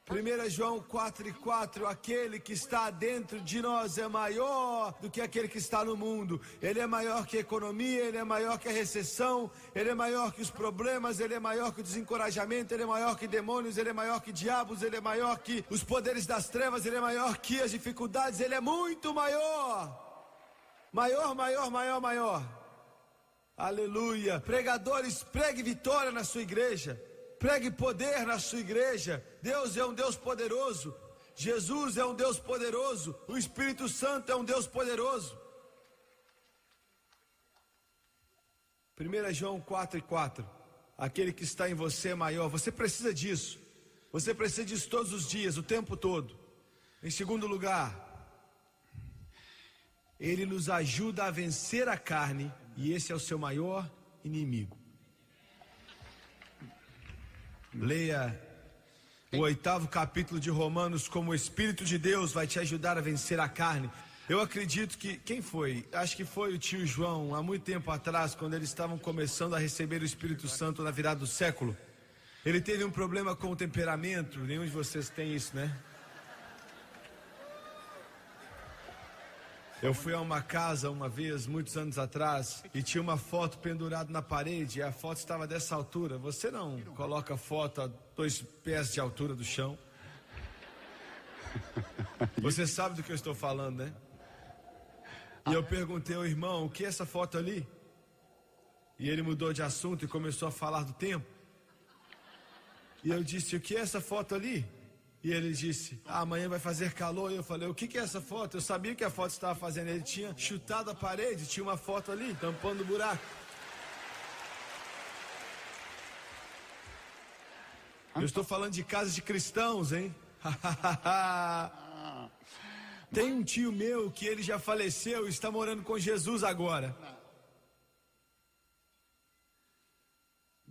A: 1 João 4:4, aquele que está dentro de nós é maior do que aquele que está no mundo. Ele é maior que a economia, ele é maior que a recessão, ele é maior que os problemas, ele é maior que o desencorajamento, ele é maior que demônios, ele é maior que diabos, ele é maior que os poderes das trevas, ele é maior que as dificuldades, ele é muito maior. Maior, maior, maior, maior. Aleluia. Pregadores, pregue vitória na sua igreja. Pregue poder na sua igreja. Deus é um Deus poderoso. Jesus é um Deus poderoso. O Espírito Santo é um Deus poderoso. 1 João 4:4. Aquele que está em você é maior. Você precisa disso. Você precisa disso todos os dias, o tempo todo. Em segundo lugar, ele nos ajuda a vencer a carne. E esse é o seu maior inimigo. Leia o 8º capítulo de Romanos, como o Espírito de Deus vai te ajudar a vencer a carne. Eu acredito que, quem foi? Acho que foi o tio João, há muito tempo atrás, quando eles estavam começando a receber o Espírito Santo na virada do século. Ele teve um problema com o temperamento, nenhum de vocês tem isso, né? Eu fui a uma casa uma vez, muitos anos atrás, e tinha uma foto pendurada na parede, e a foto estava dessa altura. Você não coloca foto a 2 pés de altura do chão? Você sabe do que eu estou falando, né? E eu perguntei ao irmão, o que é essa foto ali? E ele mudou de assunto e começou a falar do tempo. E eu disse, o que é essa foto ali? E ele disse, amanhã vai fazer calor. E eu falei, o que é essa foto? Eu sabia que a foto estava fazendo. Ele tinha chutado a parede, tinha uma foto ali, tampando o buraco. Eu estou falando de casas de cristãos, hein? Tem um tio meu que ele já faleceu e está morando com Jesus agora.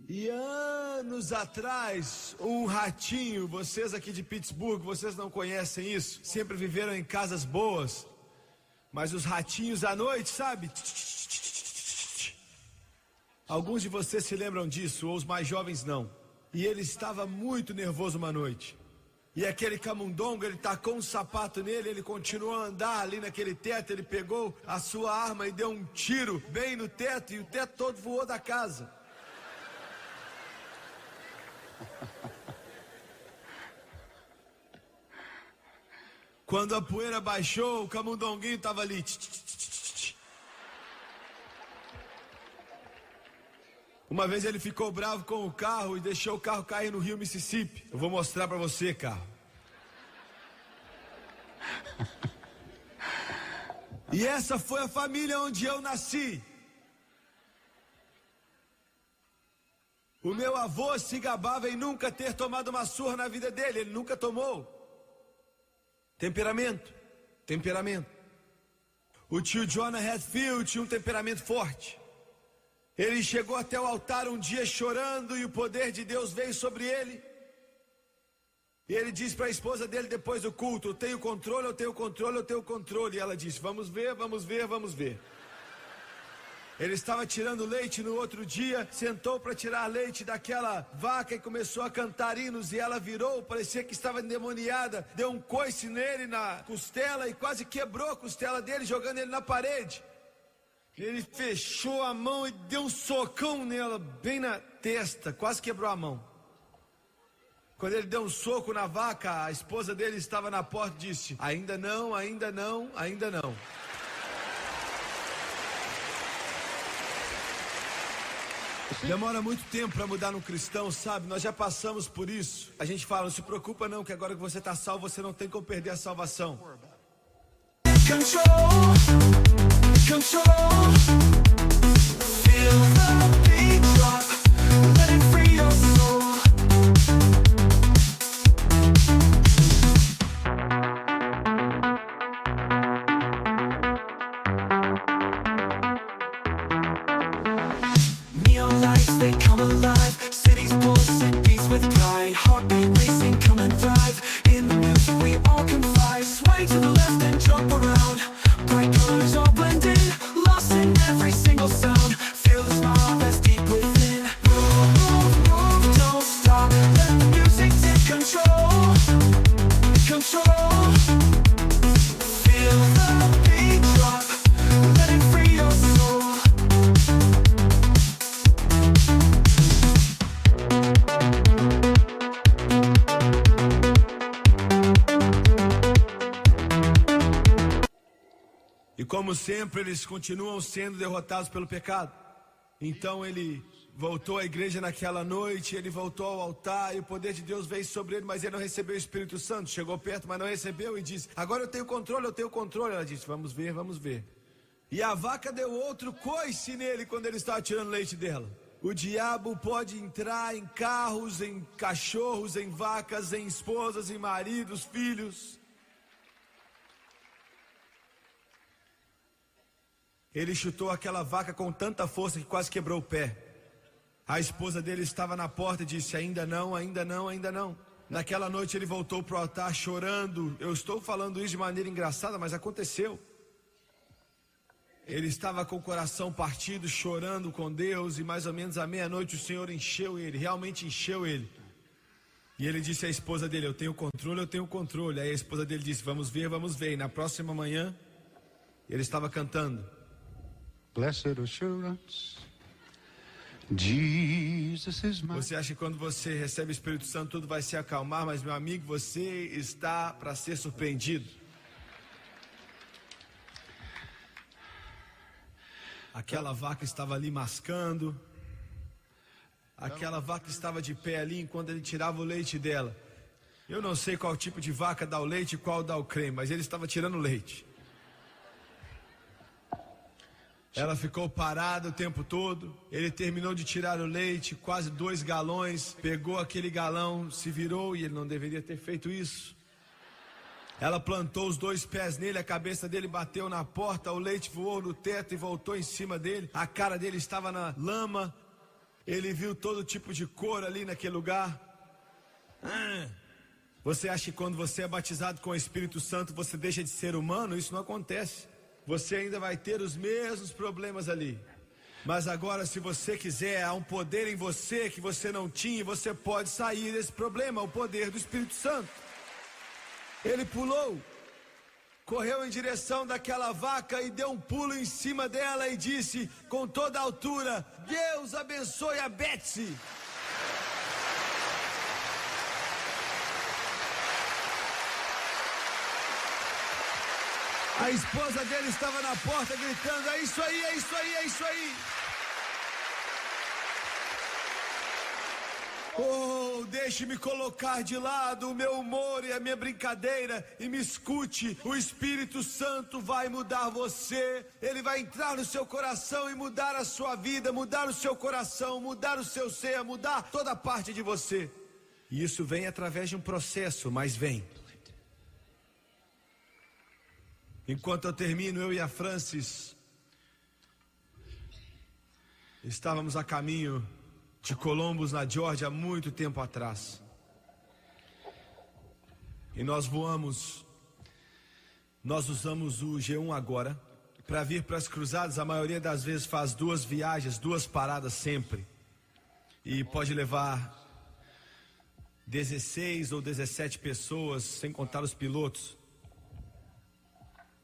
A: E anos atrás, um ratinho, vocês aqui de Pittsburgh, vocês não conhecem isso? Sempre viveram em casas boas. Mas os ratinhos à noite, sabe? Alguns de vocês se lembram disso, ou os mais jovens não. E ele estava muito nervoso uma noite. E aquele camundongo, ele tacou um sapato nele, ele continuou a andar ali naquele teto, ele pegou a sua arma e deu um tiro bem no teto, e o teto todo voou da casa. Quando a poeira baixou, o camundonguinho estava ali. Uma vez ele ficou bravo com o carro e deixou o carro cair no rio Mississippi. Eu vou mostrar para você, carro. E essa foi a família onde eu nasci. O meu avô se gabava em nunca ter tomado uma surra na vida dele. Ele nunca tomou. Temperamento. Temperamento. O tio Jonah Hatfield tinha um temperamento forte. Ele chegou até o altar um dia chorando e o poder de Deus veio sobre ele. E ele disse para a esposa dele depois do culto, eu tenho controle, eu tenho controle, eu tenho controle. E ela disse, vamos ver, vamos ver, vamos ver. Ele estava tirando leite no outro dia, sentou para tirar leite daquela vaca e começou a cantar hinos. E ela virou, parecia que estava endemoniada, deu um coice nele na costela e quase quebrou a costela dele, jogando ele na parede. Ele fechou a mão e deu um socão nela, bem na testa, quase quebrou a mão. Quando ele deu um soco na vaca, a esposa dele estava na porta e disse, ainda não, ainda não, ainda não. Demora muito tempo para mudar num cristão, sabe? Nós já passamos por isso. A gente fala, não se preocupa não, que agora que você está salvo, você não tem como perder a salvação. Control, control, feel the beat drop, let it free your soul. Neon lights, they come alive, cities pulsing, beats with pride, heartbeat racing, come and thrive, in the music we all confide, sway to the left and jump around. Bright colors all blend in, lost in every single sound. Feel the smile that's deep within. Move, move, move, don't stop. Let the music take control. Control. Feel the beat drop. Let it free your soul. E como sempre, eles continuam sendo derrotados pelo pecado. Então ele voltou à igreja naquela noite, ele voltou ao altar e o poder de Deus veio sobre ele, mas ele não recebeu o Espírito Santo. Chegou perto, mas não recebeu e disse, agora eu tenho controle, eu tenho controle. Ela disse, vamos ver, vamos ver. E a vaca deu outro coice nele quando ele estava tirando leite dela. O diabo pode entrar em carros, em cachorros, em vacas, em esposas, em maridos, filhos. Ele chutou aquela vaca com tanta força que quase quebrou o pé. A esposa dele estava na porta e disse, ainda não, ainda não, ainda não. Naquela noite ele voltou para o altar chorando. Eu estou falando isso de maneira engraçada, mas aconteceu. Ele estava com o coração partido, chorando com Deus, e mais ou menos à meia-noite o Senhor encheu ele, realmente encheu ele. E ele disse à esposa dele: eu tenho controle, eu tenho controle. Aí a esposa dele disse: vamos ver, vamos ver. E na próxima manhã ele estava cantando:
B: Blessed assurance, Jesus is mine.
A: Você acha que quando você recebe o Espírito Santo tudo vai se acalmar, mas meu amigo, você está para ser surpreendido. Aquela vaca estava ali mascando, aquela vaca estava de pé ali enquanto ele tirava o leite dela. Eu não sei qual tipo de vaca dá o leite e qual dá o creme, mas ele estava tirando o leite. Ela ficou parada o tempo todo. Ele terminou de tirar o leite, quase 2 galões. Pegou aquele galão, se virou, e ele não deveria ter feito isso. Ela plantou os 2 pés nele, a cabeça dele bateu na porta, o leite voou no teto e voltou em cima dele. A cara dele estava na lama. Ele viu todo tipo de cor ali naquele lugar. Você acha que quando você é batizado com o Espírito Santo você deixa de ser humano? Isso não acontece. Você ainda vai ter os mesmos problemas ali. Mas agora, se você quiser, há um poder em você que você não tinha, e você pode sair desse problema, o poder do Espírito Santo. Ele pulou, correu em direção daquela vaca e deu um pulo em cima dela e disse com toda a altura: Deus abençoe a Betsy. A esposa dele estava na porta gritando: é isso aí, é isso aí, é isso aí. Oh, deixe-me colocar de lado o meu humor e a minha brincadeira e me escute. O Espírito Santo vai mudar você. Ele vai entrar no seu coração e mudar a sua vida, mudar o seu coração, mudar o seu ser, mudar toda parte de você. E isso vem através de um processo, mas vem. Enquanto eu termino, eu e a Francis estávamos a caminho de Columbus, na Geórgia, há muito tempo atrás. E nós usamos o G1 agora para vir para as cruzadas. A maioria das vezes faz 2 viagens, 2 paradas sempre. E pode levar 16 ou 17 pessoas, sem contar os pilotos.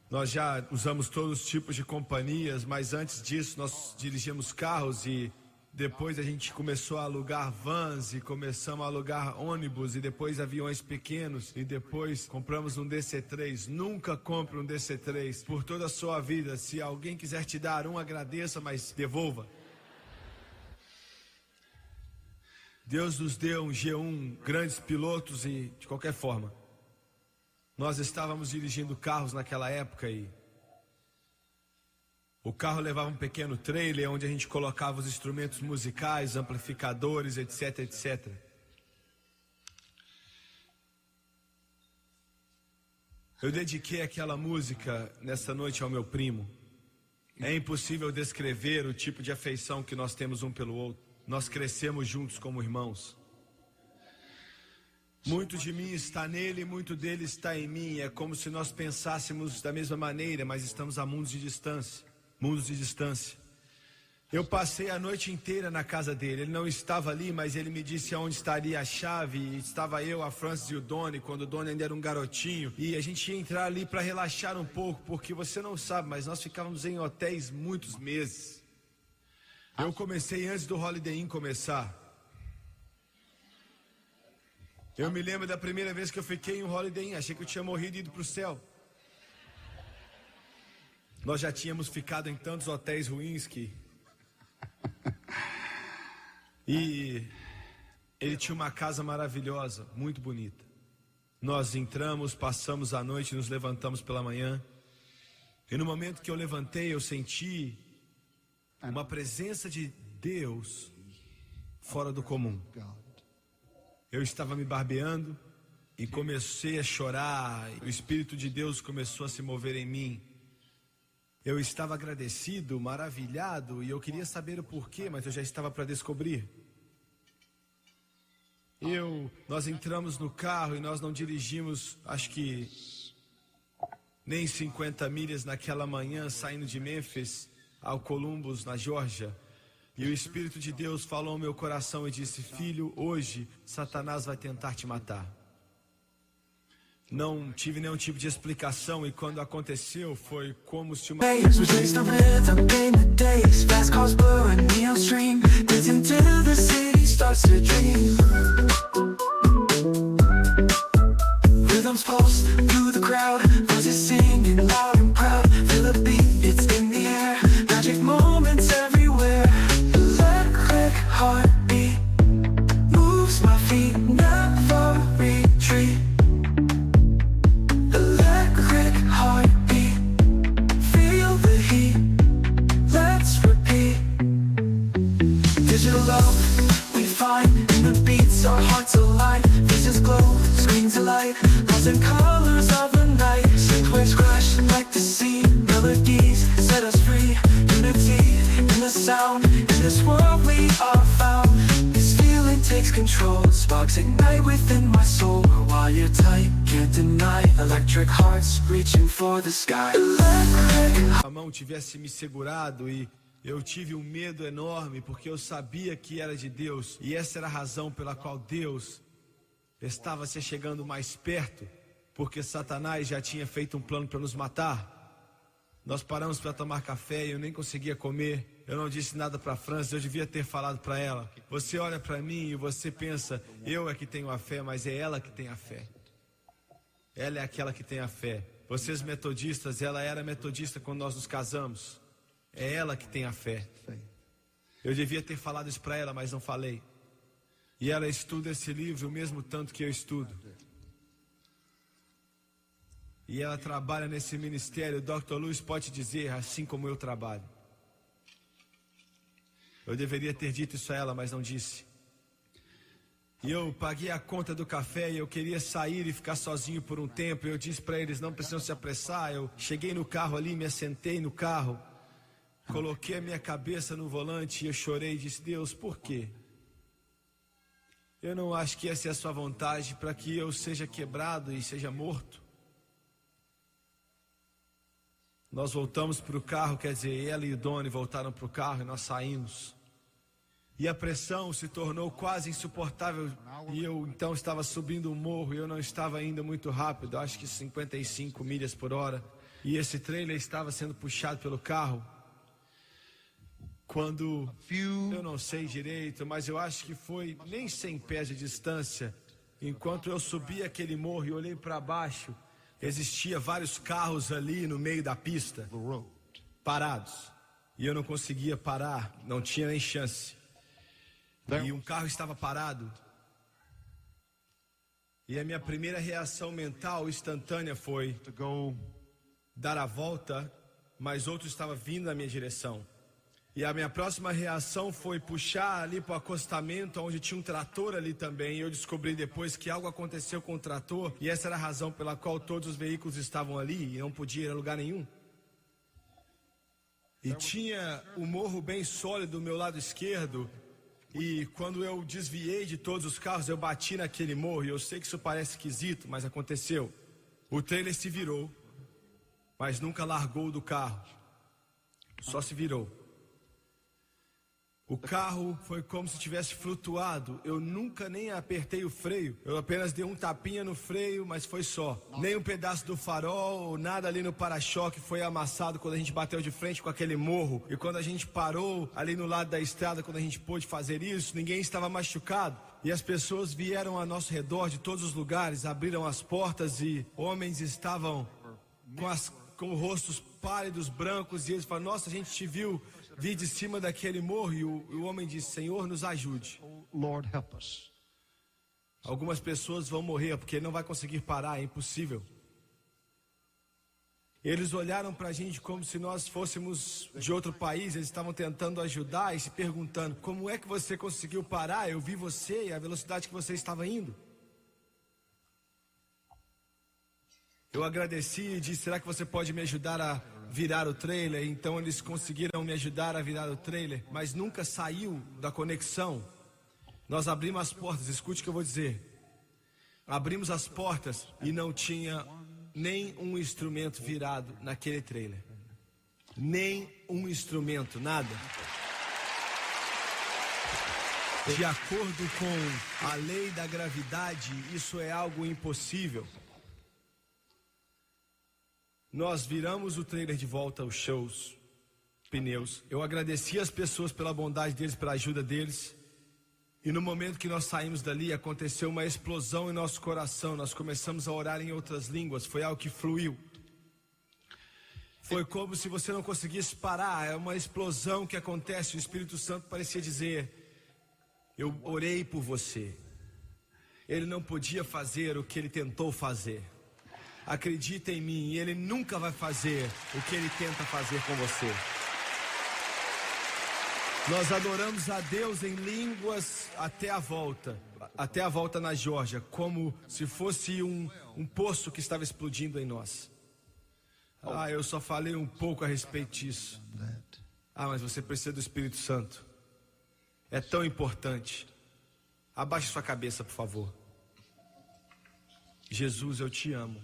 A: Nós já usamos todos os tipos de companhias, mas antes disso nós dirigíamos carros e depois a gente começou a alugar vans e começamos a alugar ônibus e depois aviões pequenos e depois compramos um DC-3. Nunca compre um DC-3 por toda a sua vida. Se alguém quiser te dar um, agradeça, mas devolva. Deus nos deu um G1, grandes pilotos e de qualquer forma. Nós estávamos dirigindo carros naquela época e o carro levava um pequeno trailer onde a gente colocava os instrumentos musicais, amplificadores, etc, etc. Eu dediquei aquela música nessa noite ao meu primo. É impossível descrever o tipo de afeição que nós temos um pelo outro. Nós crescemos juntos como irmãos. Muito de mim está nele, muito dele está em mim. É como se nós pensássemos da mesma maneira, mas estamos a mundos de distância. Mundos de distância. Eu passei a noite inteira na casa dele. Ele não estava ali, mas ele me disse aonde estaria a chave. E estava eu, a Francis e o Donnie, quando o Donnie ainda era um garotinho. E a gente ia entrar ali para relaxar um pouco, porque você não sabe, mas nós ficávamos em hotéis muitos meses. Eu comecei antes do Holiday Inn começar. Eu me lembro da primeira vez que eu fiquei em um Holiday Inn, achei que eu tinha morrido e ido para o céu. Nós já tínhamos ficado em tantos hotéis ruins que... E ele tinha uma casa maravilhosa, muito bonita. Nós entramos, passamos a noite, nos levantamos pela manhã. E no momento que eu levantei, eu senti uma presença de Deus fora do comum. Eu estava me barbeando e comecei a chorar. O Espírito de Deus começou a se mover em mim. Eu estava agradecido, maravilhado, e eu queria saber o porquê, mas eu já estava para descobrir. Nós entramos no carro e nós não dirigimos, acho que nem 50 milhas naquela manhã, saindo de Memphis ao Columbus, na Geórgia. E o Espírito de Deus falou ao meu coração e disse: filho, hoje Satanás vai tentar te matar. Não tive nenhum tipo de explicação, e quando aconteceu foi como se uma... Rhythms pulse through the crowd, voices singing loud and proud. Feel a beat, it's in the air. Magic moments everywhere. Electric heartbeat moves my feet, never retreat. Electric heartbeat, feel the heat. Let's repeat. Digital love we find in the beats, our hearts align. Visions glow, screens alight. And colors of the night, synth waves crash like the sea. Melodies set us free. Unity in the sound. In this world we are found. This feeling takes control. Sparks ignite within my soul. While you're tight, can't deny. Electric hearts reaching for the sky. Electric. A mão tivesse me segurado e eu tive um medo enorme, porque eu sabia que era de Deus. E essa era a razão pela qual Deus estava se chegando mais perto, porque Satanás já tinha feito um plano para nos matar. Nós paramos para tomar café e eu nem conseguia comer. Eu não disse nada para a França, eu devia ter falado para ela. Você olha para mim e você pensa, eu é que tenho a fé, mas é ela que tem a fé. Ela é aquela que tem a fé. Vocês metodistas, ela era metodista quando nós nos casamos. É ela que tem a fé. Eu devia ter falado isso para ela, mas não falei. E ela estuda esse livro o mesmo tanto que eu estudo. E ela trabalha nesse ministério. O Dr. Lewis pode dizer, assim como eu trabalho. Eu deveria ter dito isso a ela, mas não disse. E eu paguei a conta do café e eu queria sair e ficar sozinho por um tempo. Eu disse para eles, não precisam se apressar. Eu cheguei no carro ali, me assentei no carro. Coloquei a minha cabeça no volante e eu chorei e disse, Deus, por quê? Eu não acho que essa é a sua vontade para que eu seja quebrado e seja morto. Nós voltamos para o carro, quer dizer, ela e o Doni voltaram para o carro e nós saímos. E a pressão se tornou quase insuportável. E eu então estava subindo um morro e eu não estava indo muito rápido, acho que 55 milhas por hora. E esse trailer estava sendo puxado pelo carro. Quando, eu não sei direito, mas eu acho que foi nem 100 pés de distância. Enquanto eu subi aquele morro e olhei para baixo, existia vários carros ali no meio da pista, parados. E eu não conseguia parar, não tinha nem chance. E um carro estava parado. E a minha primeira reação mental instantânea foi dar a volta, mas outro estava vindo na minha direção. E a minha próxima reação foi puxar ali para o acostamento, onde tinha um trator ali também. E eu descobri depois que algo aconteceu com o trator, e essa era a razão pela qual todos os veículos estavam ali e não podia ir a lugar nenhum. E tinha o morro bem sólido do meu lado esquerdo, e quando eu desviei de todos os carros, eu bati naquele morro. E eu sei que isso parece esquisito, mas aconteceu. O trailer se virou, mas nunca largou do carro, só se virou. O carro foi como se tivesse flutuado. Eu nunca nem apertei o freio. Eu apenas dei um tapinha no freio, mas foi só. Nem um pedaço do farol, nada ali no para-choque foi amassado quando a gente bateu de frente com aquele morro. E quando a gente parou ali no lado da estrada, quando a gente pôde fazer isso, ninguém estava machucado. E as pessoas vieram ao nosso redor de todos os lugares, abriram as portas e homens estavam com rostos pálidos, brancos. E eles falaram, nossa, a gente te viu vir de cima daquele morro. E o homem disse, Senhor, nos ajude.
B: Lord, help us.
A: Algumas pessoas vão morrer porque ele não vai conseguir parar, é impossível. Eles olharam para a gente como se nós fôssemos de outro país. Eles estavam tentando ajudar e se perguntando, como é que você conseguiu parar? Eu vi você e a velocidade que você estava indo. Eu agradeci e disse, será que você pode me ajudar a virar o trailer? Então eles conseguiram me ajudar a virar o trailer, mas nunca saiu da conexão. Nós abrimos as portas, escute o que eu vou dizer. Abrimos as portas e não tinha nem um instrumento virado naquele trailer. Nem um instrumento, nada. De acordo com a lei da gravidade, isso é algo impossível. Nós viramos o trailer de volta aos shows, pneus. Eu agradeci as pessoas pela bondade deles, pela ajuda deles. E no momento que nós saímos dali, aconteceu uma explosão em nosso coração. Nós começamos a orar em outras línguas. Foi algo que fluiu. Foi como se você não conseguisse parar. É uma explosão que acontece. O Espírito Santo parecia dizer: eu orei por você. Ele não podia fazer o que ele tentou fazer. Acredita em mim, ele nunca vai fazer o que ele tenta fazer com você. Nós adoramos a Deus em línguas até a volta na Geórgia, como se fosse um poço que estava explodindo em nós. Eu só falei um pouco a respeito disso. Mas você precisa do Espírito Santo. É tão importante. Abaixe sua cabeça, por favor. Jesus, eu te amo.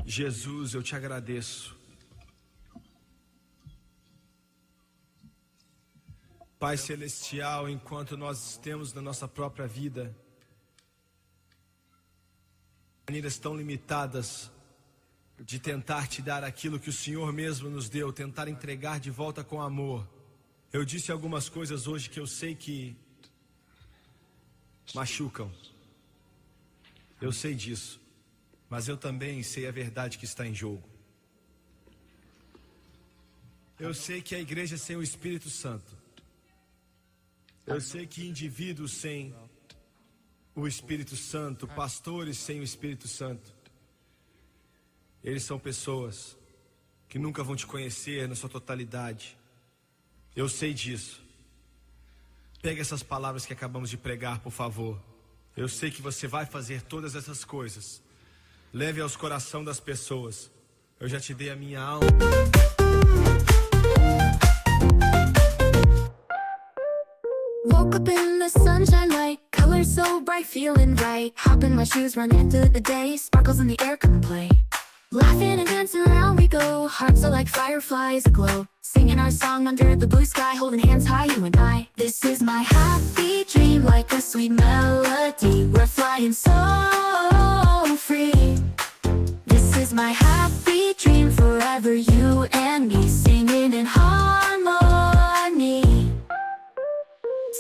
A: Jesus, eu te agradeço. Pai Celestial, enquanto nós temos na nossa própria vida maneiras tão limitadas de tentar te dar aquilo que o Senhor mesmo nos deu, tentar entregar de volta com amor. Eu disse algumas coisas hoje que eu sei que machucam. Eu sei disso, mas eu também sei a verdade que está em jogo. Eu sei que a igreja sem o Espírito Santo, eu sei que indivíduos sem o Espírito Santo, pastores sem o Espírito Santo, eles são pessoas que nunca vão te conhecer na sua totalidade. Eu sei disso. Pega essas palavras que acabamos de pregar, por favor. Eu sei que você vai fazer todas essas coisas. Leve aos corações das pessoas. Eu já te dei a minha alma.
C: Woke up in the sunshine light, colors so bright, feeling right. Hop in my shoes, run into the day, sparkles in the air, come play. Laughing and dancing around we go, hearts are like fireflies aglow. Singing our song under the blue sky, holding hands high, you and I. This is my happy dream, like a sweet melody. We're flying so free. This is my happy dream, forever you and me, singing in harmony.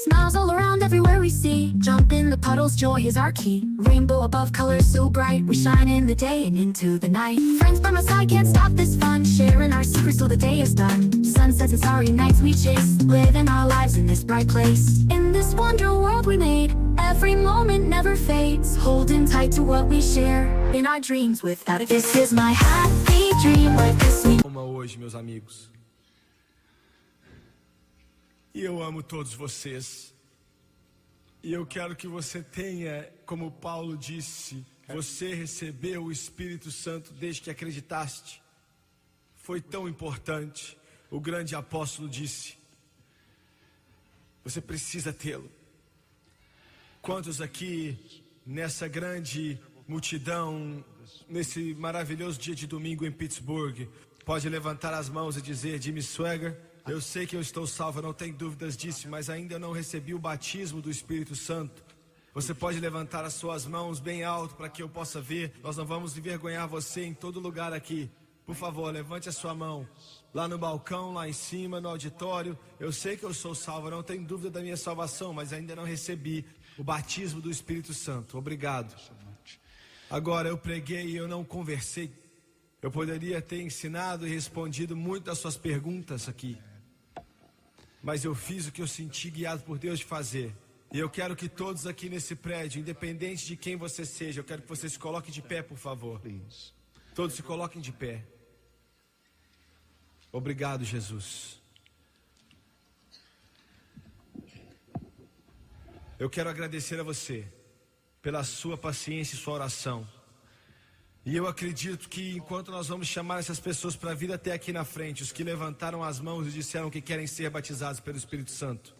C: Smiles all around everywhere we see. Jump in the puddles, joy is our key. Rainbow above, colors so bright. We shine in the day and into the night. Friends by my side, can't stop this fun. Sharing our secrets till the day is done. Sunsets and starry nights we chase. Living our lives in this bright place. In this wonder world we made, every moment never fades. Holding tight to what we share in our dreams without it. This is my happy dream, like a sweet.
A: Hoje, meus amigos. E eu amo todos vocês. E eu quero que você tenha, como Paulo disse, você recebeu o Espírito Santo desde que acreditaste. Foi tão importante. O grande apóstolo disse: você precisa tê-lo. Quantos aqui, nessa grande multidão, nesse maravilhoso dia de domingo em Pittsburgh, pode levantar as mãos e dizer: Jimmy Swaggart, eu sei que eu estou salvo, eu não tenho dúvidas disso, mas ainda não recebi o batismo do Espírito Santo. Você pode levantar as suas mãos bem alto para que eu possa ver. Nós não vamos envergonhar você em todo lugar aqui. Por favor, levante a sua mão. Lá no balcão, lá em cima, no auditório. Eu sei que eu sou salvo, eu não tenho dúvida da minha salvação, mas ainda não recebi o batismo do Espírito Santo. Obrigado. Agora, eu preguei e eu não conversei. Eu poderia ter ensinado e respondido muito das suas perguntas aqui. Mas eu fiz o que eu senti guiado por Deus de fazer. E eu quero que todos aqui nesse prédio, independente de quem você seja, eu quero que você se coloque de pé, por favor. Todos se coloquem de pé. Obrigado, Jesus. Eu quero agradecer a você pela sua paciência e sua oração. E eu acredito que enquanto nós vamos chamar essas pessoas para vir até aqui na frente, os que levantaram as mãos e disseram que querem ser batizados pelo Espírito Santo,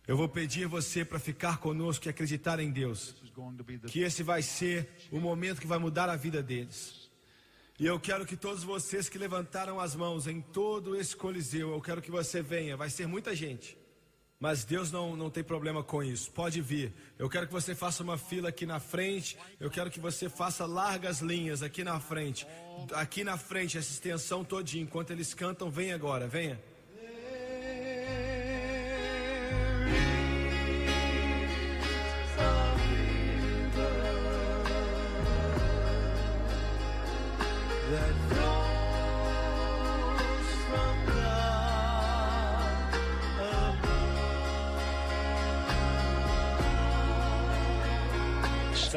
A: Eu vou pedir você para ficar conosco e acreditar em Deus.
B: This is going to be the
A: Que esse vai ser o momento que vai mudar a vida deles. E eu quero que todos vocês que levantaram as mãos em todo esse coliseu, eu quero que você venha. Vai ser muita gente. Mas Deus não tem problema com isso. Pode vir. Eu quero que você faça uma fila aqui na frente. Eu quero que você faça largas linhas aqui na frente. Aqui na frente, essa extensão todinha. Enquanto eles cantam, vem agora, venha.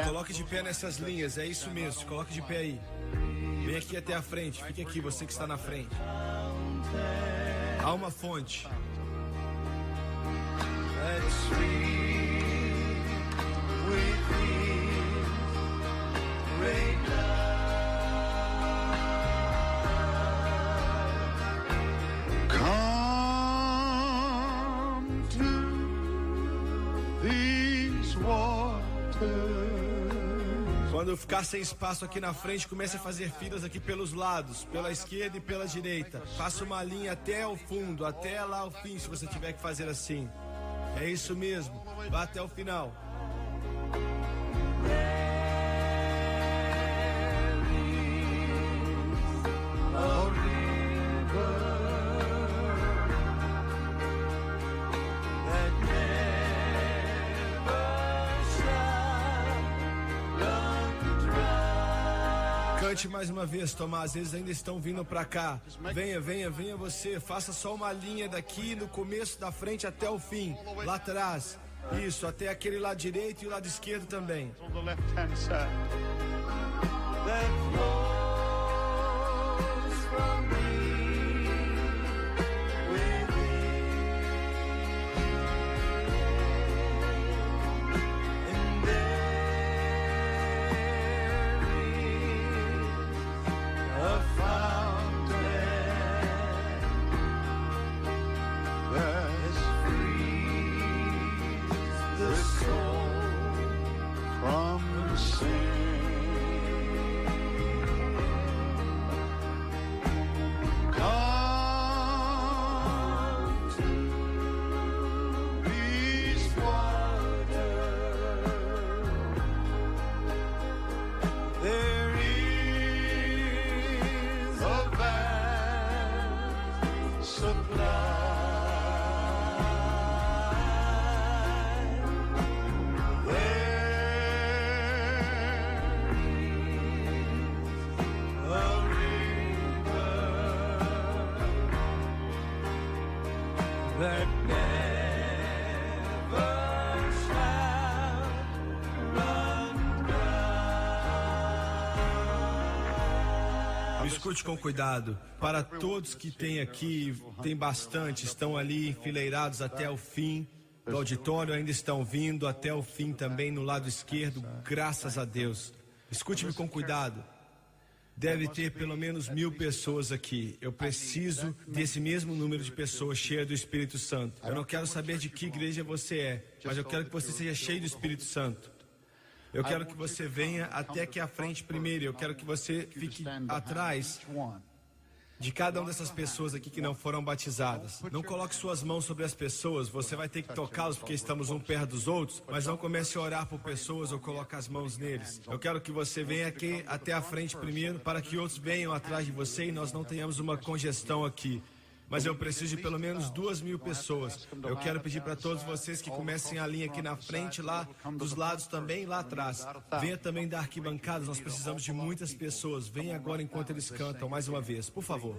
A: Coloque de pé nessas linhas, é isso mesmo, coloque de pé aí. Vem aqui até a frente, fique aqui, você que está na frente. Há uma fonte.
B: come to these waters.
A: Quando ficar sem espaço aqui na frente, comece a fazer filas aqui pelos lados, pela esquerda e pela direita. Faça uma linha até o fundo, até lá ao fim, se você tiver que fazer assim. É isso mesmo, vá até o final. Cante mais uma vez, Tomás, eles ainda estão vindo pra cá. Venha, venha, venha você. Faça só uma linha daqui no começo da frente até o fim. Lá atrás. Isso, até aquele lado direito e o lado esquerdo também.
B: On the left-hand side. From sin, come to these waters. There is a vast supply. That never shall run dry.
A: Me escute com cuidado. Para todos que tem aqui, tem bastante, estão ali enfileirados até o fim do auditório, ainda estão vindo até o fim também no lado esquerdo, graças a Deus. Escute-me com cuidado. Deve ter pelo menos 1000 pessoas aqui. Eu preciso desse mesmo número de pessoas cheias do Espírito Santo. Eu não quero saber de que igreja você é, mas eu quero que você seja cheio do Espírito Santo. Eu quero que você venha até aqui à frente primeiro. Eu quero que você fique atrás de cada uma dessas pessoas aqui que não foram batizadas. Não coloque suas mãos sobre as pessoas, você vai ter que tocá-los porque estamos um perto dos outros, mas não comece a orar por pessoas ou colocar as mãos neles. Eu quero que você venha aqui até a frente primeiro, para que outros venham atrás de você e nós não tenhamos uma congestão aqui. Mas eu preciso de pelo menos 2000 pessoas. Eu quero pedir para todos vocês que comecem a linha aqui na frente, lá dos lados também, lá atrás. Venha também da arquibancada, nós precisamos de muitas pessoas. Venha agora enquanto eles cantam mais uma vez, por favor.